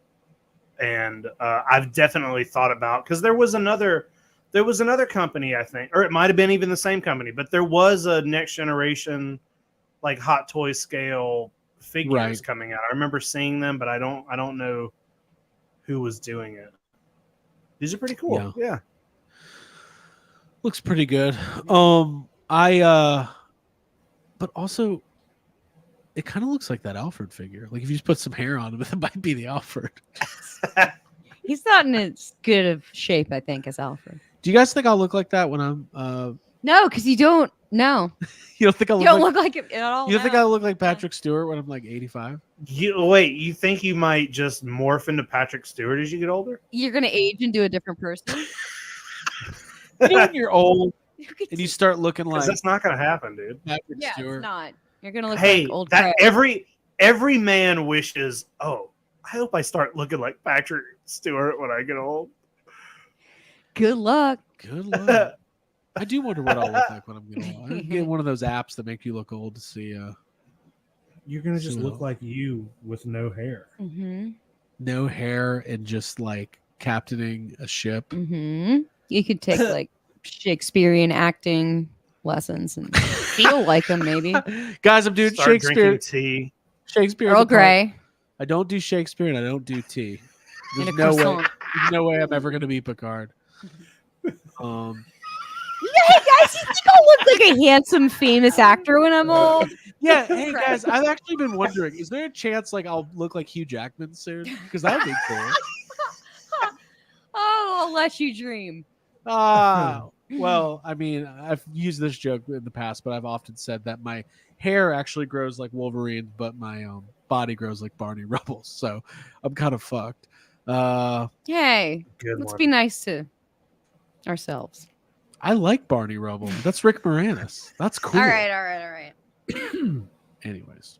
and I've definitely thought about, because there was another company, I think, or it might have been even the same company, but there was a next generation like Hot Toy scale figures coming out. I remember seeing them, but I don't know who was doing it. These are pretty cool. Yeah. Looks pretty good. But also it kind of looks like that Alfred figure. Like if you just put some hair on him, it might be the Alfred. He's not in as good of shape, I think, as Alfred. Do you guys think I'll look like that when I'm No, because you don't. No. You don't think you don't look like it at all? You don't think I'll look like Patrick Stewart when I'm like 85? You think you might just morph into Patrick Stewart as you get older? You're gonna age into a different person. When you're old and you start looking like, that's not gonna happen, dude. Patrick Stewart. It's not. You're gonna look like old. Every man wishes. Oh, I hope I start looking like Patrick Stewart when I get old. Good luck. Good luck. I do wonder what I'll look like when I'm getting old. I get one of those apps that make you look old to see. You're gonna just look like you with no hair. Mm-hmm. No hair and just like captaining a ship. Mm-hmm. You could take like Shakespearean acting lessons and feel like them, maybe. Guys, I'm doing Start Shakespeare. Tea. Shakespeare. Earl Grey. I don't do Shakespeare and I don't do tea. There's no way I'm ever going to be Picard. You Hey guys, you think I'll look like a handsome, famous actor when I'm old? Yeah, hey guys, I've actually been wondering, is there a chance like I'll look like Hugh Jackman soon? Because that would be cool. Oh, I'll let you dream. Well, I mean, I've used this joke in the past, but I've often said that my hair actually grows like Wolverine, but my body grows like Barney Rubble. So I'm kind of fucked. Hey, Good let's one. be nice to ourselves. I like Barney Rubble. That's Rick Moranis. That's cool. All right. Anyways.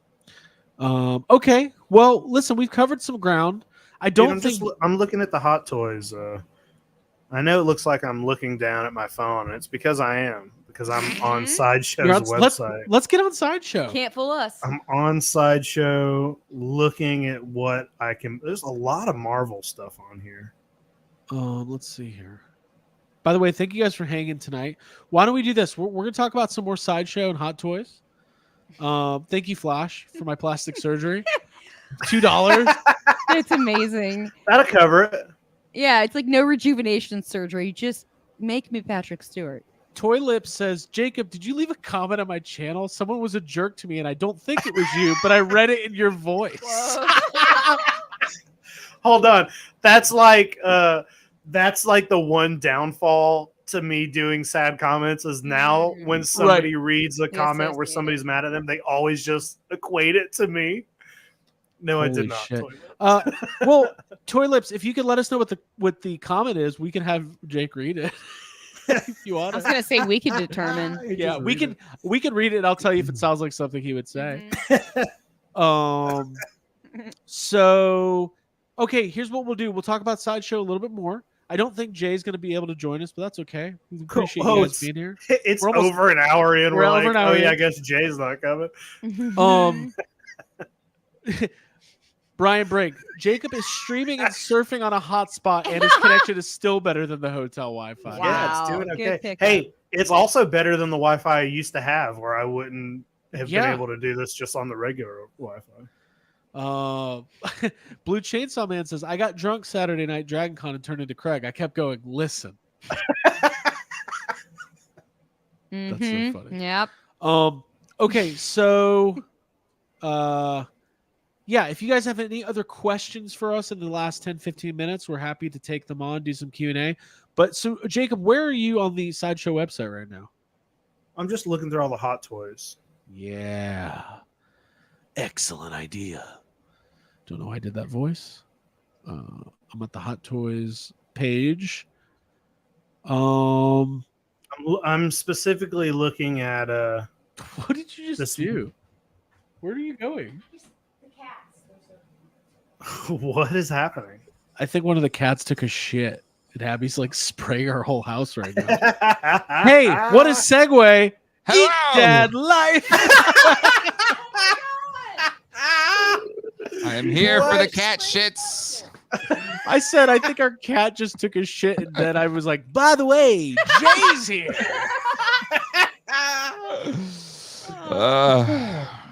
Okay. Well, listen, we've covered some ground. I don't think I'm looking at the Hot Toys. I know it looks like I'm looking down at my phone, and it's because I am. Because I'm on Sideshow's you're on- website. Let's get on Sideshow. Can't fool us. I'm on Sideshow looking at what I can. There's a lot of Marvel stuff on here. Let's see here. By the way, thank you guys for hanging tonight. Why don't we do this? We're going to talk about some more Sideshow and Hot Toys. Thank you, Flash, for my plastic surgery. $2. It's amazing. That'll cover it. Yeah, it's like no rejuvenation surgery. Just make me Patrick Stewart. Toy Lips says, Jacob, did you leave a comment on my channel? Someone was a jerk to me, and I don't think it was you, but I read it in your voice. Hold on. That's like the one downfall to me doing sad comments is now when somebody reads a comment where somebody's mad at them, they always just equate it to me. No, I did not. Shit. Well, Toy Lips, if you could let us know what the comment is, we can have Jake read it. If you want. I was gonna say we can determine. Yeah, we can read it and I'll tell you if it sounds like something he would say. So okay, here's what we'll do. We'll talk about Sideshow a little bit more. I don't think Jay's going to be able to join us, but that's okay. We appreciate you guys being here. It's over an hour in. We're like, oh yeah, I guess Jay's not coming. Brian Brink, Jacob is streaming and surfing on a hotspot, and his connection is still better than the hotel Wi-Fi. Wow. Yeah, it's doing okay. Good Hey, it's also better than the Wi-Fi I used to have, where I wouldn't have been able to do this just on the regular Wi-Fi. Blue Chainsaw Man says, I got drunk Saturday night Dragon Con and turned into Craig. I kept going, listen. That's so funny. Yep. Okay, so yeah, if you guys have any other questions for us in the last 10-15 minutes, we're happy to take them on, do some Q&A. But so Jacob, where are you on the Sideshow website right now? I'm just looking through all the Hot Toys. Yeah. Excellent idea. Don't know why I did that voice. I'm at the Hot Toys page. I'm specifically looking at what did you just do? Where are you going? What is happening? I think one of the cats took a shit. And Abby's like spraying our whole house right now. Hey, what a segue. Hello. Eat Dad Life. I am here for the cat shits. I said, I think our cat just took a shit. And then I was like, by the way, Jay's here.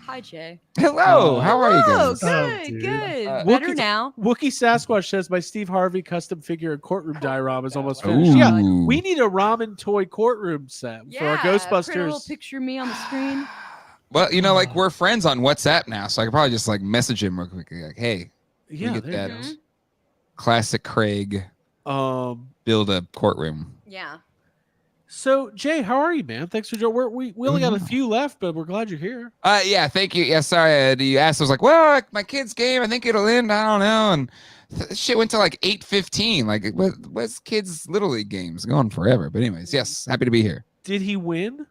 Hi, Jay. Hello. How are you guys? Good, good. Wookie- Better now. Wookie Sasquatch says my Steve Harvey custom figure and courtroom diorama is almost finished. Yeah, Ooh. we need a Ramen Toy courtroom set for our Print a little Ghostbusters. picture of me on the screen. Well, you know, like we're friends on WhatsApp now, so I could probably just like message him real quick, like, "Hey, Yeah, get there that you classic Craig go. build a courtroom." Yeah. So Jay, how are you, man? Thanks for joining. We only got a few left, but we're glad you're here. Yeah, thank you. Yeah, sorry, you asked. I was like, well, like, my kid's game, I think it'll end. I don't know, and shit went to like 8:15. Like, what's kids' little league games going forever? But anyways, yes, happy to be here. Did he win?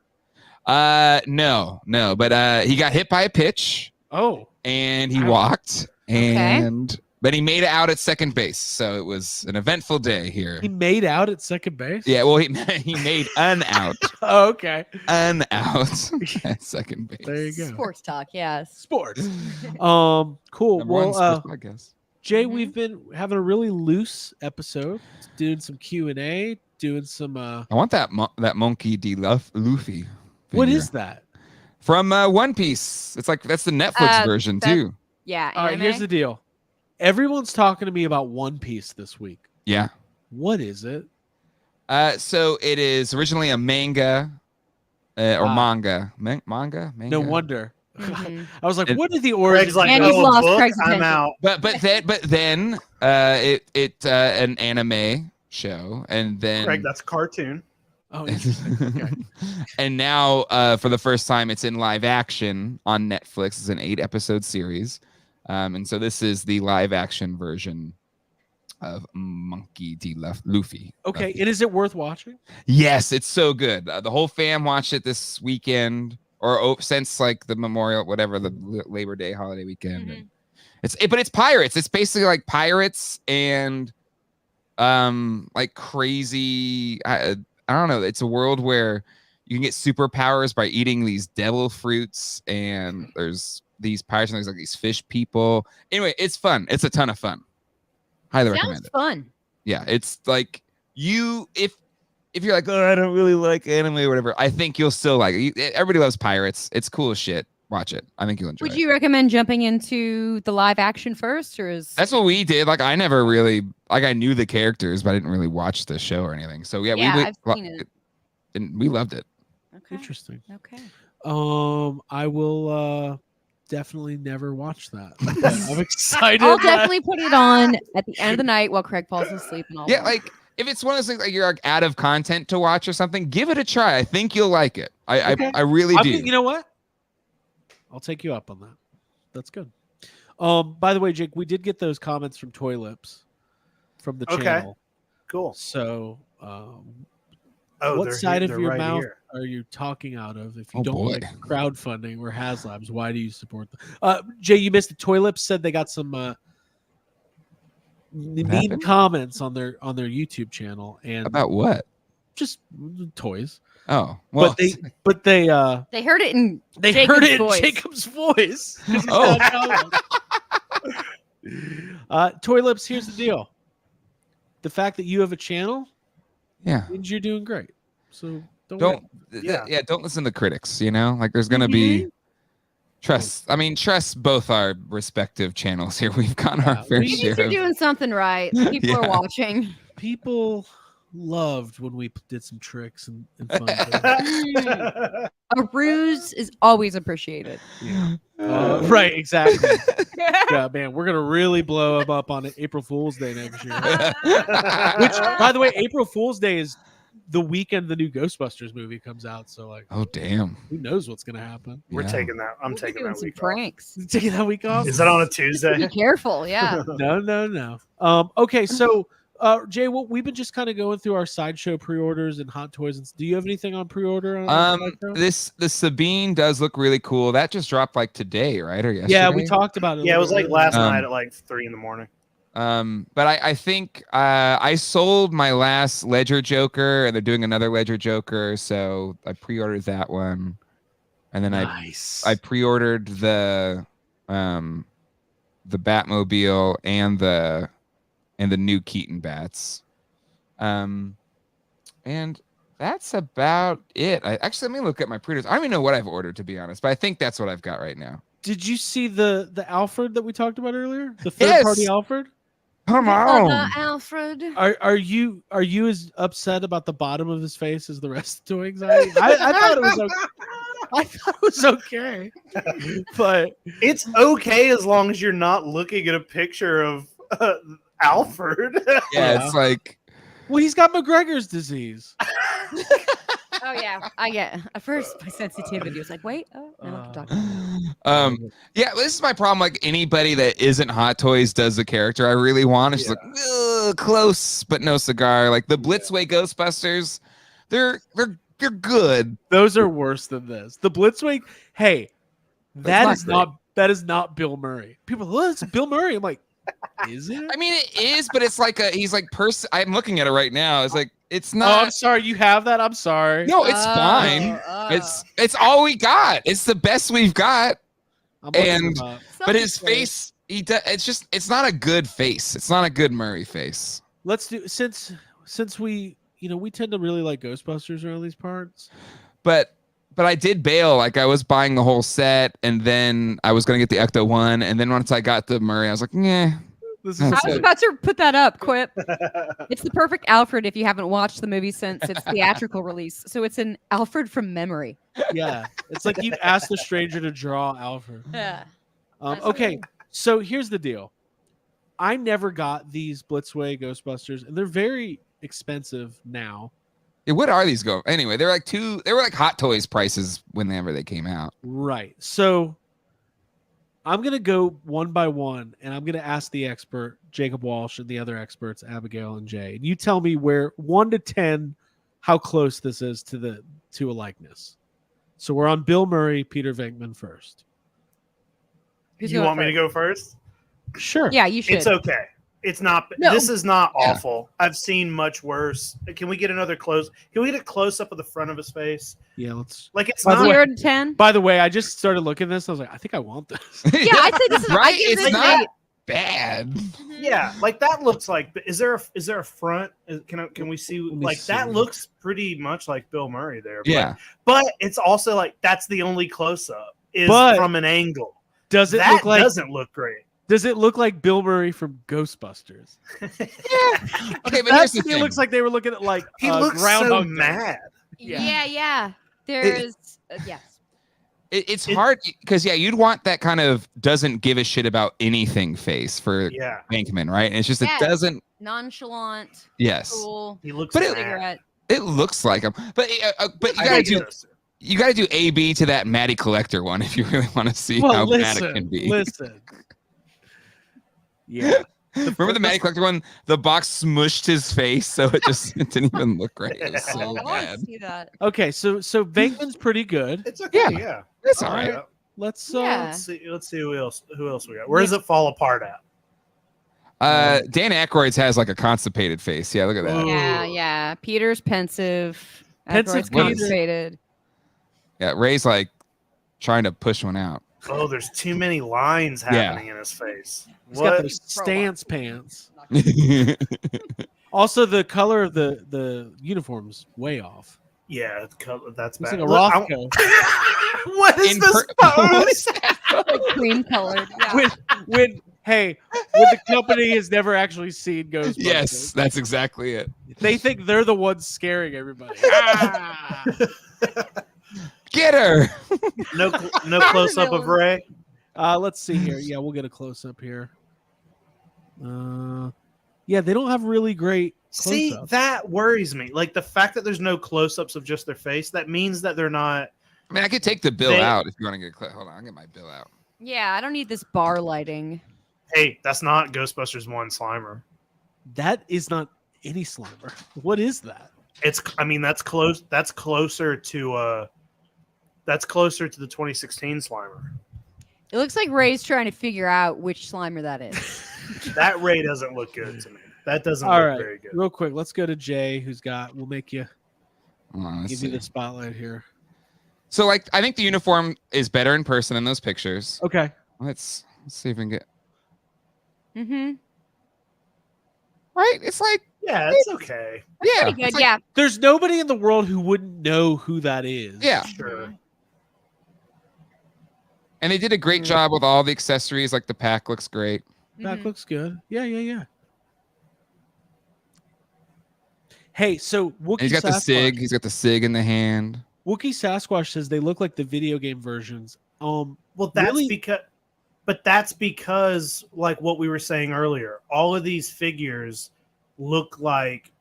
No, but he got hit by a pitch. Oh, And he walked, and but he made it out at second base. So it was an eventful day here. he made out at second base. Yeah, well, he made an out, Oh, okay. an out at second base. There you go. Sports talk, yes. Sports. Cool. Number one Well, sports podcast. Jay, we've been having a really loose episode, doing some Q&A, doing some. I want that monkey D. Luffy. What figure. is that? From One Piece? It's like that's the Netflix version too. Yeah. All right, here's the deal. Everyone's talking to me about One Piece this week. Yeah. What is it? So it is originally a manga or Ah. manga. Manga? No wonder. Mhm. I was like, And- what are the Greg's origins? like, And oh, you've a lost book? Craig's I'm attention. out. But then it an anime show, and then Greg, that's a cartoon. Oh, interesting. Okay. and now for the first time it's in live action on Netflix. It's an 8-episode series, and so this is the live action version of Monkey D. Luffy. Okay, Luffy. and is it worth watching? Yes, it's so good. The whole fam watched it this weekend, or since like the Memorial, whatever, the Labor Day holiday weekend. Mhm. And but it's pirates. It's basically like pirates and like crazy. I don't know. It's a world where you can get superpowers by eating these devil fruits, and there's these pirates and there's like these fish people. Anyway, it's fun. It's a ton of fun. Highly recommend Sounds it. fun. Yeah, it's like if you're like, oh, I don't really like anime or whatever, I think you'll still like it. Everybody loves pirates. It's cool as shit. Watch it. I think you'll enjoy Would it. you recommend jumping into the live action first, or is That's what we did. Like I never really I knew the characters, but I didn't really watch the show or anything. So yeah, I've seen it. and we loved it. Okay. Interesting. Okay. I will definitely never watch that. But I'm excited. I'll that- definitely put it on at the end of the night while Craig falls asleep, and I'll Yeah, watch. like if it's one of those things like you're like out of content to watch or something, give it a try. I think you'll like it. Okay. I really do. You know what? I'll take you up on that. That's good. By the way, Jake, we did get those comments from Toy Lips from the Okay. channel. Cool. So, Oh, what side of they're your right mouth here. are you talking out of? If you Oh, don't boy. like crowdfunding or HasLabs, why do you support them? Jay, you missed it. Toy Lips said they got some mean happened? comments on their YouTube channel and About what? just toys. Oh, well, But they they heard it in they Jacob's heard it voice. in Jacob's voice. 'Cause he's Oh. not comment. Toy Lips, here's the deal. The fact that you have a channel yeah. means you're doing great. So don't Don't listen to critics, you know? Like there's gonna be trust. I mean, trust both our respective channels here. We've got our Yeah, fair we- Means share. you're of- doing something right. People Yeah. are watching. People loved when we did some tricks and fun. things. A ruse is always appreciated. Right, exactly. Yeah, man, we're gonna really blow them up on April Fool's Day next year. Which, by the way, April Fool's Day is the weekend the new Ghostbusters movie comes out. So, like, Oh damn. who knows what's gonna happen? We're Yeah. taking that. I'm We'll be taking doing that some week off. pranks. Taking that week off? Is that on a Tuesday? Be careful. Yeah. No. Okay, so Jay, we've been just kind of going through our sideshow pre-orders and hot toys. And do you have anything on pre-order? On Sideshow? The Sabine does look really cool. That just dropped like today, right? Or yesterday? Yeah, we talked about it. a Yeah, it little was bit like last earlier. night at like 3 a.m. But I think I sold my last Ledger Joker, and they're doing another Ledger Joker, so I pre-ordered that one, and then Nice. I pre-ordered the Batmobile and the new Keaton bats, and that's about it. Actually, let me look at my pre-orders. I don't even know what I've ordered, to be honest, but I think that's what I've got right now. Did you see the Alfred that we talked about earlier? The third-party Yes. Alfred? Come Alfred. Are you as upset about the bottom of his face as the rest of Toy Anxiety? I thought it was okay. I thought it was okay, but It's okay as long as you're not looking at a picture of Alfred. Yeah, it's like well, he's got McGregor's disease. Oh yeah, I get. At first, my sensitivity was like, "Wait, oh, no, I'm talking." yeah, this is my problem. Like anybody that isn't Hot Toys does the character I really want. It's just like "Ugh, close, but no cigar. Like the Blitzway Ghostbusters, they're good. Those are worse than this. The Blitzwing. Hey, that not is great. not Bill Murray. People, oh, it's Bill Murray. I'm like, is it? I mean, it is, but it's like he's like person. I'm looking at it right now. It's like it's Oh, not. I'm sorry. You have that. I'm sorry. No, it's fine. It's all we got. It's the best we've got. I'm looking and- him up. But his face, it's not a good face. It's not a good Murray face. Let's do since we we tend to really like Ghostbusters around these parts. But I did bail. Like I was buying the whole set, and then I was gonna get the Ecto one, and then once I got the Murray, I was like, nah, This is I That's was it. about to put that up. Quip. It's the perfect Alfred if you haven't watched the movie since its theatrical release. So it's an Alfred from memory. yeah. It's like you asked a stranger to draw Alfred. Yeah. That's Okay, cool. so here's the deal. I never got these Blitzway Ghostbusters, and they're very expensive now. Yeah, what are these go? Anyway, they were like Hot Toys prices whenever they came out. Right. So I'm going to go one by one, and I'm going to ask the expert, Jacob Walsh, and the other experts, Abigail and Jay. And you tell me where 1 to 10, how close this is to a likeness. So we're on Bill Murray, Peter Venkman first. Who's You going want me to go first? Sure. Yeah, you should. It's okay. It's not. No. This is not Yeah. awful. I've seen much worse. Can we get another close? Can we get a close up of the front of his face? Yeah, let's. Like it's By the not. way- 0 to 10. By the way, I just started looking at this. I was like, I think I want this. Yeah, I'd say this is right. I give It's this not a- bad. Yeah, like that looks like. Is there a front? Can we see? Let me Like that see. looks pretty much like Bill Murray there. But, Yeah. but it's also like that's the only close up is But- from an angle. Does it That look like? doesn't look great. Does it look like Bill Murray from Ghostbusters? Okay, but here's That's the it thing. looks like they were looking at like He looks so Groundhog Day. mad. Yeah. There's yes. It's hard because you'd want that kind of doesn't give a shit about anything face for Yeah, Bankman, right? And it's just Yes. it doesn't. Nonchalant, Yes, cool, he looks. But mad. cigarette. it looks like him, but you I gotta hate do this. you gotta do AB to that Matty Collector one if you really want to see how bad it can be. Listen. Yeah. Remember the Matty Collector one? The box smushed his face, so it just it didn't even look right. It was so Oh, I want bad. to see that. Okay, so Venkman's pretty good. It's okay. Yeah. Yeah, It's all right. Let's Yeah. Let's see who else we got. Where does it fall apart at? Dan Aykroyd's has like a constipated face. Yeah, look at that. Ooh. Yeah. Peter's pensive. Pensive Aykroyd's Peter. constipated. Yeah, Ray's like trying to push one out. Oh, there's too many lines happening in his face. He's got What? those stance pants. Also, the color of the uniform's way off. Yeah, that's It's bad. like a Look, Rothko. what is In this per- pose? Like cream colored. Yeah. when the company has never actually seen Ghostbusters. Yes, that's exactly it. They think they're the ones scaring everybody. Ah! Get her. No close up of Ray. Let's see here. Yeah, we'll get a close up here. Yeah, they don't have really great See, close-ups. that worries me. Like the fact that there's no close ups of just their face. That means that they're not. I mean, I could take the bill They- out if you want to get a clip. Hold on, I'll get my bill out. Yeah, I don't need this bar lighting. Hey, that's not Ghostbusters 1 Slimer. That is not any Slimer. What is that? It's. I mean, that's close. That's closer to. That's closer to the 2016 Slimer. It looks like Ray's trying to figure out which Slimer that is. That Ray doesn't look good to me. That doesn't All look right, very good. real quick, let's go to Jay, who's got. We'll make you Hold on, let's give you see. the spotlight here. So, like, I think the uniform is better in person than those pictures. Okay. Let's see if we can get Mm-hmm. right. It's like, Yeah, it's okay. yeah, Pretty good. it's like- Yeah. There's nobody in the world who wouldn't know who that is. yeah. Sure. And they did a great job with all the accessories. Like the pack looks great. That Mhm. looks good. Yeah. Hey, so Wookiee And he's got the Sasquatch, sig. He's got the sig in the hand. Wookiee Sasquatch says they look like the video game versions. Well, that's Really? because like what we were saying earlier, all of these figures look like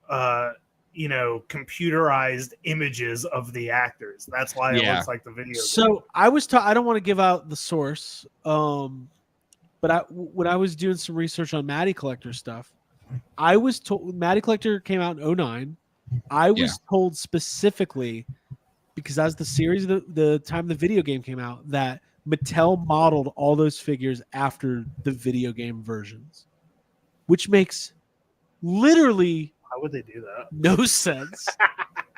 computerized images of the actors. That's why it Yeah. looks like the video game. So I was I don't want to give out the source, but when I was doing some research on Matty Collector stuff, I was told Matty Collector came out in 2009. I was told specifically because as the series, the time the video game came out, that Mattel modeled all those figures after the video game versions, which makes literally How would they do that? no sense.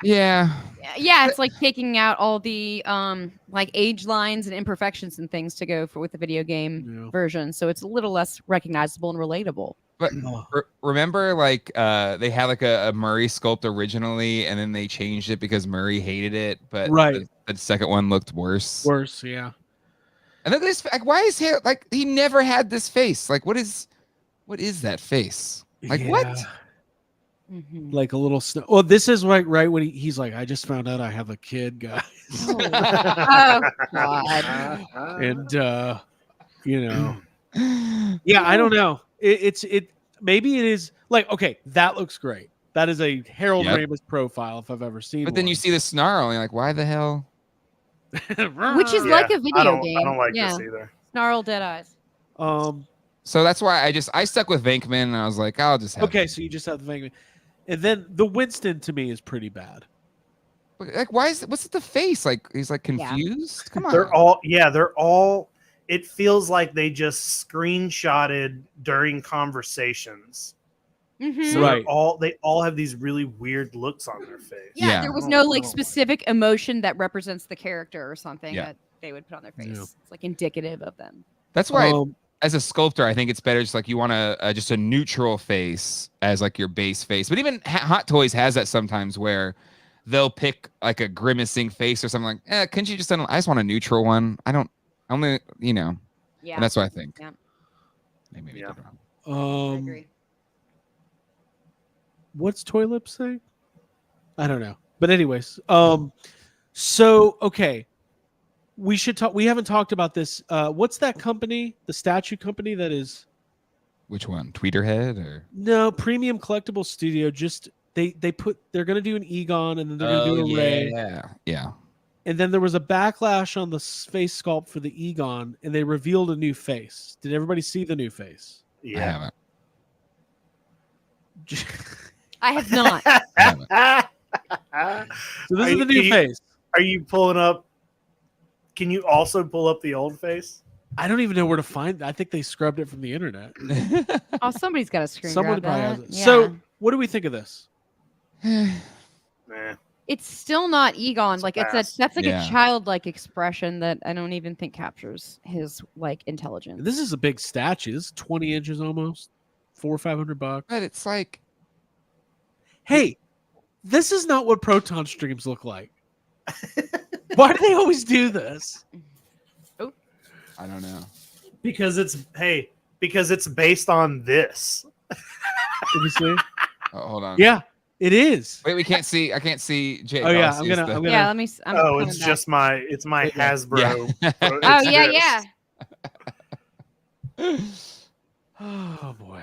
Yeah. Yeah, it's like taking out all the like age lines and imperfections and things to go with the video game Yeah. version, so it's a little less recognizable and relatable. But remember, like, they had like a Murray sculpt originally, and then they changed it because Murray hated it. But Right. the second one looked worse. Worse, yeah. And look at this. Like, why is hair like he never had this face? Like, what is? What is that face? Like what? Mhm. Like a little snow. Well, this is right when he's like, I just found out I have a kid, guys. Oh, God. And yeah, I don't know. It maybe it is like, okay, that looks great. That is a Harold Yep. Ramis profile if I've ever seen But then you see the snarl, and you're like, why the hell? Which is Yeah, like a video game. I don't like yeah. this either. Snarl dead eyes. So that's why I stuck with Venkman, and I was like, I'll just have. Okay, so you just have the Venkman. And then the Winston to me is pretty bad. Like, what's the face? Like, he's like confused. Come on. They're all. It feels like they just screenshotted during conversations. Mhm. So Right. they all have these really weird looks on their face. Yeah, Yeah. there was I no don't like know. specific emotion that represents the character or something Yeah. that they would put on their face. Yeah. It's like indicative of them. That's why, Um, as a sculptor, I think it's better just like you want just a neutral face as like your base face. But even Hot Toys has that sometimes where they'll pick like a grimacing face or something like, couldn't you just? I just want a neutral one. I don't. Only Yeah. And that's what I think. Yeah. Maybe Yeah. I did wrong. I agree. What's Toy Lips say? I don't know. But anyways, so okay. We should talk. We haven't talked about this. What's that company? The statue company that is Which one? Tweeterhead or? no Premium Collectible Studio. Just they're gonna do an Egon and then they're gonna do a Ray. Yeah. And then there was a backlash on the face sculpt for the Egon, and they revealed a new face. Did everybody see the new face? I Yeah. haven't. I have not. I haven't. So this is the new face. Are you pulling up? Can you also pull up the old face? I don't even know where to find. I think they scrubbed it from the internet. Oh, somebody's got a screen Someone grab probably that. has it. Yeah. So, what do we think of this? Nah. It's still not Egon. Like fast. that's like Yeah. a childlike expression that I don't even think captures his like intelligence. This is a big statue. This is 20 inches almost. $400 or $500. But it's like, Hey, this is not what Proton streams look like. Why do they always do this? I don't know. Because it's based on this. Did you see? Oh, hold on. Yeah, it is. Wait, we can't see. I can't see Jake. Oh, yeah, All I I'm see is gonna- the- I'm gonna- Yeah, let me. I'm Oh, coming it's back. just my Hasbro. Yeah. Oh It's yeah, this. yeah. Oh boy.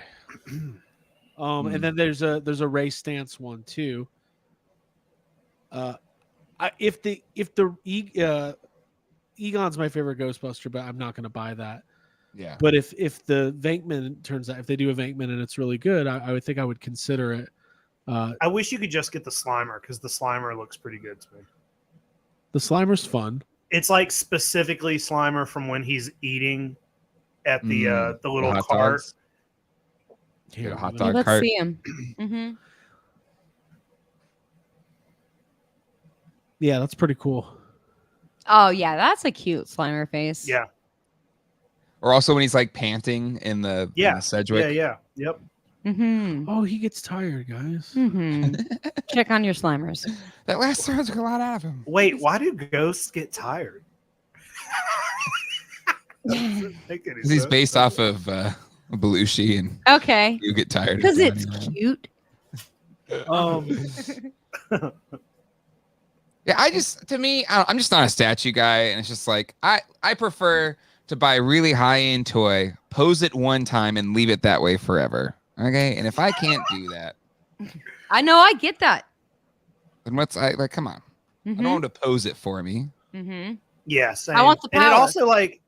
And then there's a Ray Stance one too. If the Egon's my favorite Ghostbuster, but I'm not going to buy that. Yeah. But if the Venkman turns out, if they do a Venkman and it's really good, I would think I would consider it. I wish you could just get the Slimer because the Slimer looks pretty good to me. The Slimer's fun. It's like specifically Slimer from when he's eating at the little hot cart. dogs. Here, Get a hot I'm dog. gonna- Let's cart. see him. Hmm. Yeah, that's pretty cool. Oh yeah, that's a cute Slimer face. Yeah, Or also when he's like panting in the Sedgwick. yeah. Yep. Mm-hmm. Oh, he gets tired, guys. Mm-hmm. Check on your Slimers. That last round took a lot out of him. Wait, why do ghosts get tired? Doesn't make any Because he's sense. based off of Belushi, and Okay. you get tired. Because of it's Johnny. cute. Yeah, I'm just not a statue guy, and it's just like I prefer to buy a really high end toy, pose it one time, and leave it that way forever. Okay, and if I can't do that, I know. I get that. then come on, I don't want to pose it for me. Mm-hmm. Yeah, same. I want the And it power. also like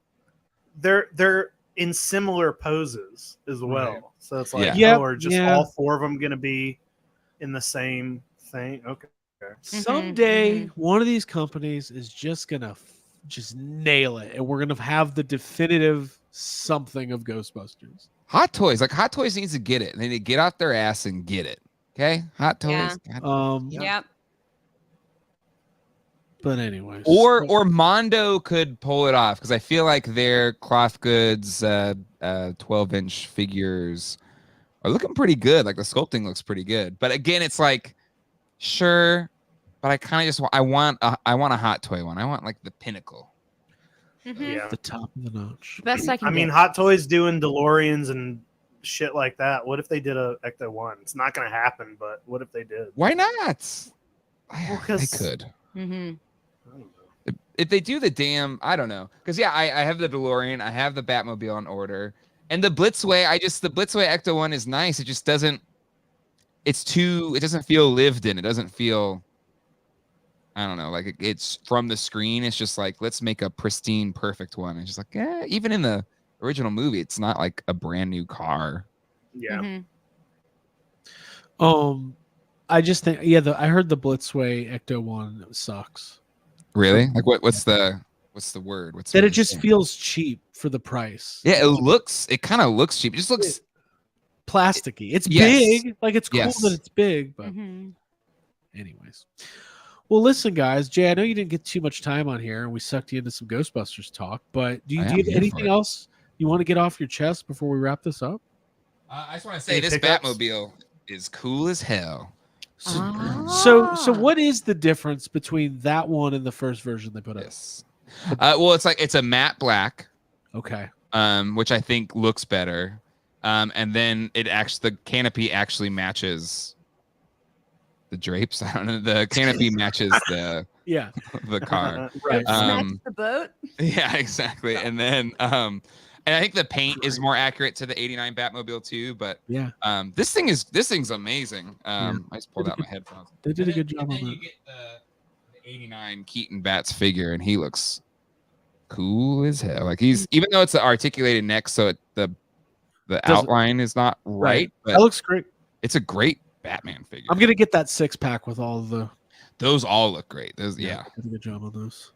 they're in similar poses as well. Right. So it's like, Yeah. Yep, are just yeah. all four of them going to be in the same thing? Okay. Someday, one of these companies is just gonna just nail it, and we're gonna have the definitive something of Ghostbusters. Hot Toys needs to get it. They need to get out their ass and get it. Okay, Hot Toys. Yeah. God. Yep. But anyways, Or Mondo could pull it off because I feel like their cloth goods 12-inch figures are looking pretty good. Like the sculpting looks pretty good. But again, it's like, sure, but I kind of just I want a Hot Toy one. I want like the pinnacle. Mm-hmm. Yeah. the top of the notch. Best I can. I mean, get. Hot Toys doing DeLoreans and shit like that. What if they did a Ecto 1? It's not going to happen, but what if they did? Why not? Well, They 'cause- could. Mm-hmm. I don't know. If they do the damn, I don't know. Because yeah, I have the DeLorean, I have the Batmobile on order, and the Blitzway. The Blitzway Ecto 1 is nice. It just doesn't. It doesn't feel lived in. It doesn't feel. I don't know. Like it's from the screen. It's just like let's make a pristine, perfect one. It's just like even in the original movie, it's not like a brand new car. Yeah. Mm-hmm. I just think I heard the Blitzway Ecto 1 sucks. Really? Like what's the word? What's That what it just saying? feels cheap for the price. Yeah, it kind of looks cheap. It just looks Plasticky. It's Yes. big. Like it's cool Yes. that it's big, but Mm-hmm. anyways. Well, listen, guys. Jay, I know you didn't get too much time on here, and we sucked you into some Ghostbusters talk. But do you I am have here anything for it. else you want to get off your chest before we wrap this up? I just want to say Any this pickups? Batmobile is cool as hell. So what is the difference between that one and the first version they put out? Yes. Well, it's a matte black, Okay. which I think looks better. And then the canopy actually matches the drapes. I don't know. The canopy matches the Yeah. car. Right. Um, the boat. Yeah, exactly. And then and I think the paint is more accurate to the 89 Batmobile too, but Yeah. this thing's amazing. I just pulled out my headphones. They did a good And job on then you that. get the 89 Keaton Bats figure, and he looks cool as hell. Like he's even though it's an articulated neck, so the Doesn't- outline is not right, That but looks great. it's a great Batman figure. I'm gonna get that 6-pack with all of the. Those all look great. Those yeah. Did a good job on those.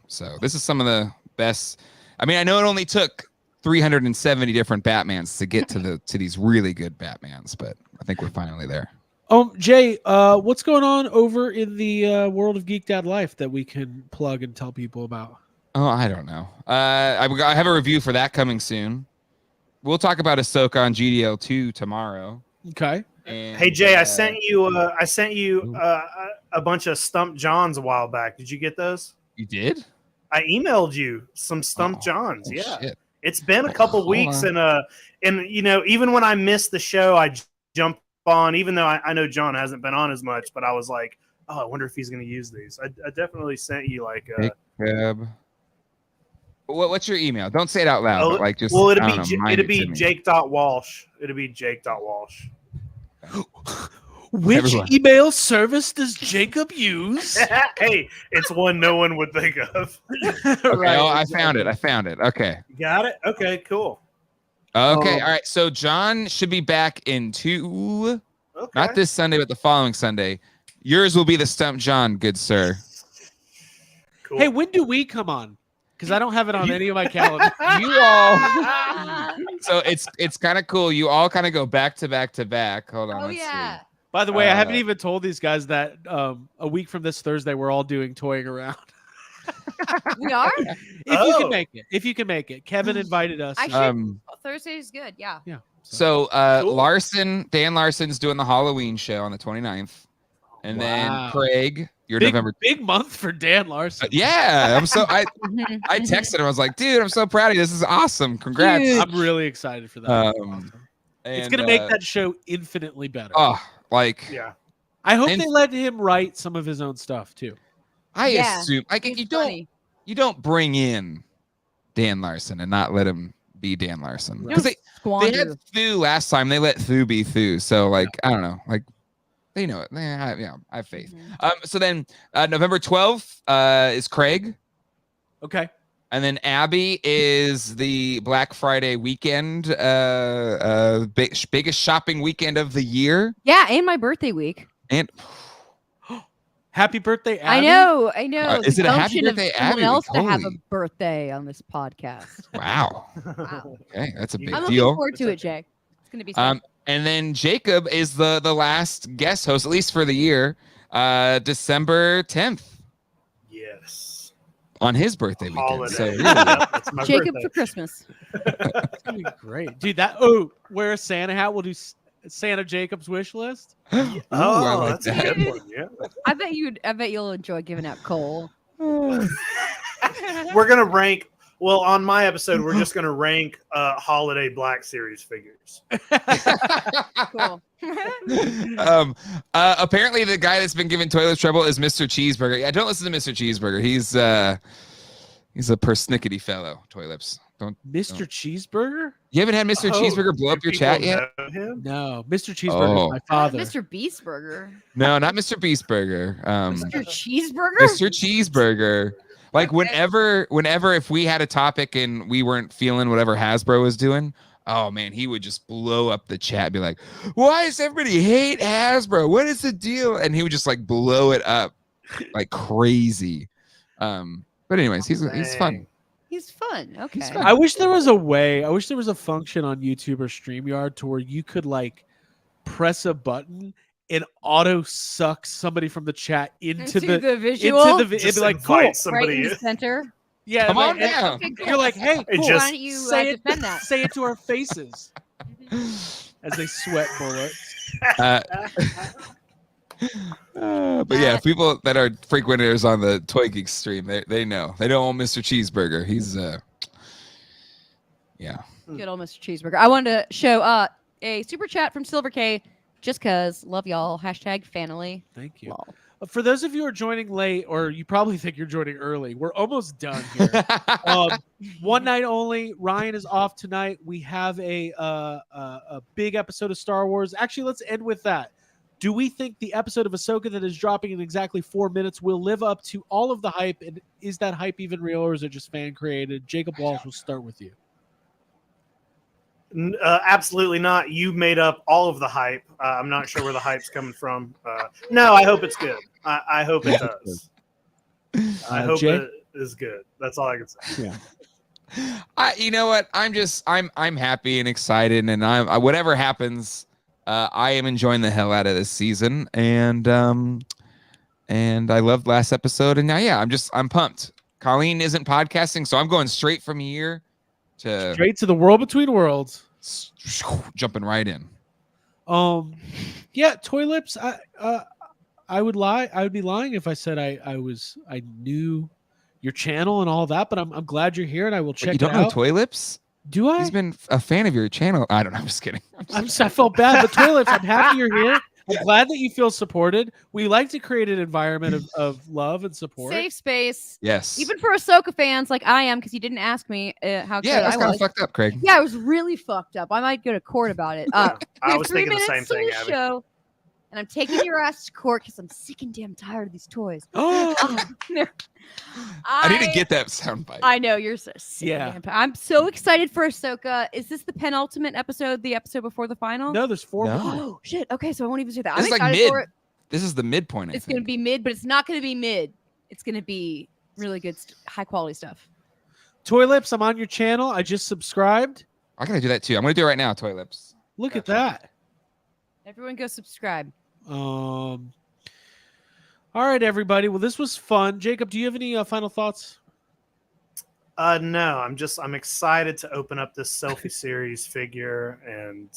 So this is some of the best. I mean, I know it only took 370 different Batmans to get to these really good Batmans, but I think we're finally there. Jay, what's going on over in the world of Geeked Out Life that we can plug and tell people about? Oh, I don't know. I have a review for that coming soon. We'll talk about Ahsoka on GDL 2 tomorrow. Okay. And, Hey Jay, I sent you a bunch of Stump Johns a while back. Did you get those? You did? I emailed you some Stump Johns. Oh, Yeah. shit. It's been a couple Hold weeks, on. and you know, even when I miss the show, I jump on. Even though I know John hasn't been on as much, but I was like, oh, I wonder if he's going to use these. I definitely sent you like. Cab. What's your email? Don't say it out loud. Oh, but like just well, I don't know, mind it'd be it to me. Jake.Walsh. It'd be Jake.Walsh. Which Everyone. email service does Jacob use? Hey, it's one no one would think of. Okay, I found it. Okay. You got it? Okay, cool. Okay. All right. So John should be back in Okay. not this Sunday, but the following Sunday. Yours will be the Stump John, good sir. Cool. Hey, when do we come on? Because I don't have it on any of my calendars. You all. So it's kind of cool. You all kind of go back to back to back. Hold on. Oh let's yeah. By the way, I haven't Uh, even told these guys that a week from this Thursday we're all doing Toying Around. We are. If you Oh. can make it. If you can make it. Kevin invited us. I see. should. Thursday is good. Yeah. Yeah. So Cool. Dan Larson's doing the Halloween show on the 29th. And Wow. then Craig, your big, November. big month for Dan Larson. Yeah, I Mhm. texted him. I was like, dude, I'm so proud of you. This is awesome. Congrats. Huge. I'm really excited for that. Um, It's And, gonna make that show infinitely better. Oh, like Yeah. I hope and- they let him write some of his own stuff too. I Yeah, assume like He's you don't funny. bring in Dan Larson and not let him be Dan Larson Right. because they Squander. had Thu last time. They let Thu be Thu. So like I don't know, like they know it. I have faith. Mhm. So then November 12th is Craig, Okay. and then Abby is the Black Friday weekend, biggest shopping weekend of the year. Yeah, and my birthday week. And Happy birthday, I Abby. know. I know. is it a happy Gumption of birthday, someone Abby? else to have a Holy- birthday on this podcast. wow, Wow. okay, that's a big I'm looking deal. forward to it, Jay. It's gonna be fun. And then Jacob is the last guest host, at least for the year, December 10th Yes. on his birthday weekend. So Holiday. really, Yep, that's my Jacob birthday. for Christmas. It's gonna be great, dude. Wear a Santa hat. We'll do Santa Jacob's wish list. ooh, I Oh, like that's that. a good one. Yeah. I bet you'll enjoy giving out coal. We're gonna rank Well, on my episode, we're just going to rank holiday Black Series figures. Cool. Apparently, the guy that's been giving toilets trouble is Mr. Cheeseburger. Yeah, don't listen to Mr. Cheeseburger. He's a persnickety fellow. Toilets. Mr. Cheeseburger? You haven't had Mr. Cheeseburger blow up your chat yet? No, Mr. Cheeseburger is my father. Mr. Beastburger. No, not Mr. Beastburger. Mr. Cheeseburger? Mr. Cheeseburger. Like whenever if we had a topic and we weren't feeling whatever Hasbro was doing, oh man, he would just blow up the chat, be like, "Why does everybody hate Hasbro? What is the deal?" And he would just like blow it up like crazy. But anyways, he's fun. He's fun. Okay. He's fun. I wish there was a way. I wish there was a function on YouTube or StreamYard to where you could like press a button and auto suck somebody from the chat into the visual. It'd be like, cool. Right Somebody in the center. Yeah, Come like, on down. Okay, cool. You're like, hey, It cool. just- Why don't you say it, defend that? say it to our faces as they sweat bullets. But yeah, people that are frequenters on the Toy Geek stream, they know. They don't own Mr. Cheeseburger. He's yeah. Good old Mr. Cheeseburger. I wanted to show a super chat from Silver K. Just cause love y'all. #family. Thank you. Lol. For those of you who are joining late, or you probably think you're joining early, we're almost done here. One night only. Ryan is off tonight. We have a big episode of Star Wars. Actually, let's end with that. Do we think the episode of Ahsoka that is dropping in exactly 4 minutes will live up to all of the hype? And is that hype even real, or is it just fan created? Jacob Walsh, will start with you. Absolutely not. You made up all of the hype. I'm not sure where the hype's coming from. No, I hope it's good. I hope it does. I hope Jay? it is good. That's all I can say. Yeah. You know what? I'm happy and excited, and I whatever happens, I am enjoying the hell out of this season, and I loved last episode, and now I'm pumped. Colleen isn't podcasting, so I'm going straight from here to Straight to the world between worlds. jumping right in. Yeah, Toy Lips. I would lie. I would be lying if I said I knew your channel and all that. But I'm glad you're here, and I will check You don't it know out. Toy Lips? Do I? He's been a fan of your channel. I don't know. I'm just kidding. I felt bad, but Toy Lips, I'm happy you're here. I'm glad that you feel supported. We like to create an environment of love and support. Safe space. Yes. Even for Ahsoka fans like I am, because you didn't ask me how good Yeah, that's I kind was. of fucked up, Craig. Yeah, I was really fucked up. I might go to court about it. I We was have 3 thinking the minutes same thing, till Abby. the show, and I'm taking your ass to court because I'm sick and damn tired of these toys. Oh, I need to get that soundbite. I know you're so sick. Yeah. Yeah. I'm so excited for Ahsoka. Is this the penultimate episode? The episode before the final? no, there's 4 No. more. Oh shit. Okay, so I won't even say that. This I'm is like excited mid. for it. This is the midpoint. I It's think. gonna be mid, but it's not gonna be mid. It's gonna be really good, high quality stuff. Toy Lips, I'm on your channel. I just subscribed. I gotta do that too. I'm gonna do it right now, Toy Lips. Look at that. Everyone go subscribe. All right, everybody. Well, this was fun. Jacob, do you have any final thoughts? No, I'm excited to open up this Selfie series figure and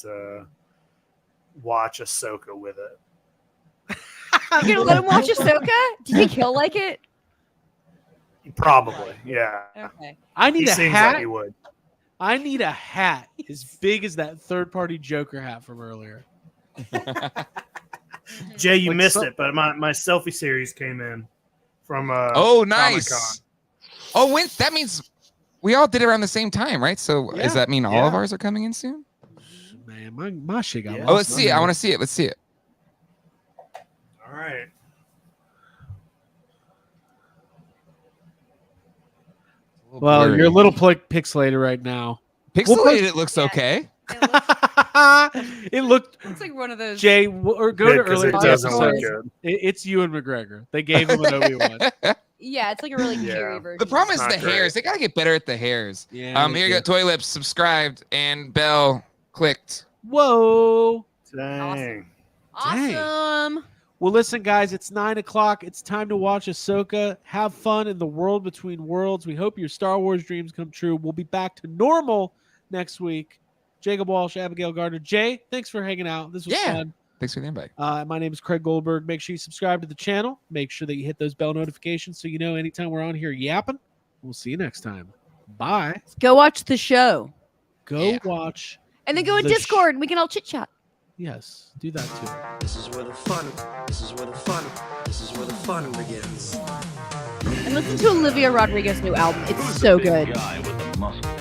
watch Ahsoka with it. You're gonna let him watch Ahsoka? Do you think he'll like it? Probably, yeah. Okay. I He need a seems hat. like he would. I need a hat as big as that third-party Joker hat from earlier. Jay, you Like missed so- it, but my Selfie series came in from Oh, nice. Comic-Con. Oh, wait, that means we all did it around the same time, right? So Yeah. does that mean all Yeah. of ours are coming in soon? Man, my shit got Yeah. lost. Oh, let's see it. I want to see it. Let's see it. All right. Well, Blurry. you're a little pixelated right now. Pixelated. It looks Yeah. okay. It looked It's like one of those. Jay or go to Good, 'cause earlier it doesn't look episodes. good. It's you and McGregor. They gave him an Obi-Wan. Yeah, it's like a really Yeah. cheery version. The problem is Not the great. hairs. They gotta get better at the hairs. Yeah. Here you go. Toy Lips subscribed and bell clicked. Whoa. Dang. Awesome. Well, listen, guys, it's 9:00. It's time to watch Ahsoka. Have fun in the world between worlds. We hope your Star Wars dreams come true. We'll be back to normal next week. Jacob Walsh, Abigail Gardner. Jay, thanks for hanging out. This was Yeah. fun. Thanks for the invite. My name is Craig Goldberg. Make sure you subscribe to the channel. Make sure that you hit those bell notifications so you know anytime we're on here yapping. We'll see you next time. Bye. Go watch the show. Go watch. And then go in The Discord and we can all chit chat. Yes, do that too. This is where the fun. This is where the fun. This is where the fun begins. And listen to Olivia Rodrigo's new album. It's Who's so the big good. guy with the muscle?